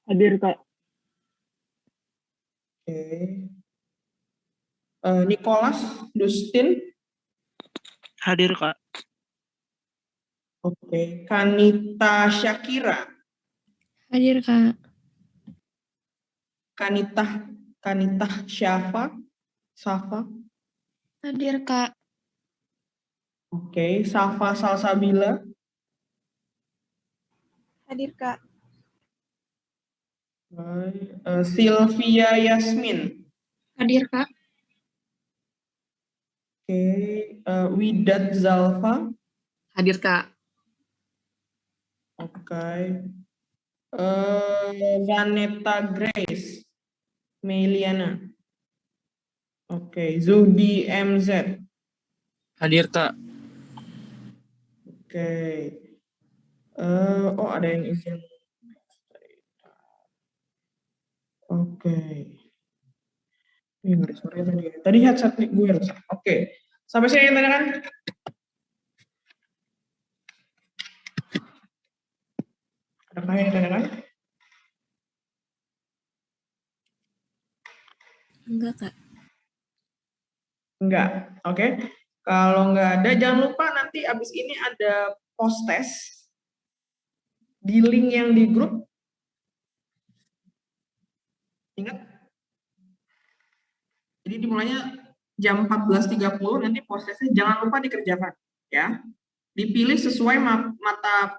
Hadir, Kak. Oke. Nicholas Dustin. Hadir, Kak. Oke. Kanita Syakira. Hadir, Kak. Kanita Syafa. Hadir, Kak. Oke. Safa Salsabila. Hadir, Kak. Sylvia Yasmin. Hadir, Kak. Oke. Widat Zalfa. Hadir, Kak. Oke. Vanessa Grace Meliana. Oke. Zudi MZ. Hadir, Kak. Oke. Ada yang izin. Oke. Ini nggak ada suara tadi. Tadi headset gue rusak. Oke. Sampai sini yang tanyakan. Adakah yang ditanyakan? Enggak, Kak. Enggak. Oke. Kalau nggak ada, jangan lupa nanti abis ini ada post test di link yang di grup. Ingat? Jadi dimulainya jam 14.30, nanti post testnya jangan lupa dikerjakan. Ya. Dipilih sesuai mata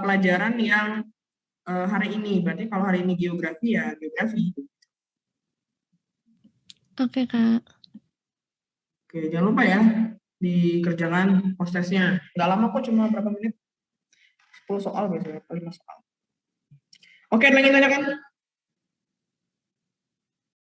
pelajaran yang hari ini. Berarti kalau hari ini geografi, ya geografi. Oke, Kak. Oke, jangan lupa ya dikerjakan post testnya. Nggak lama kok, cuma berapa menit? 10 soal biasanya, 5 soal. Oke, ada lagi yang tanyakan?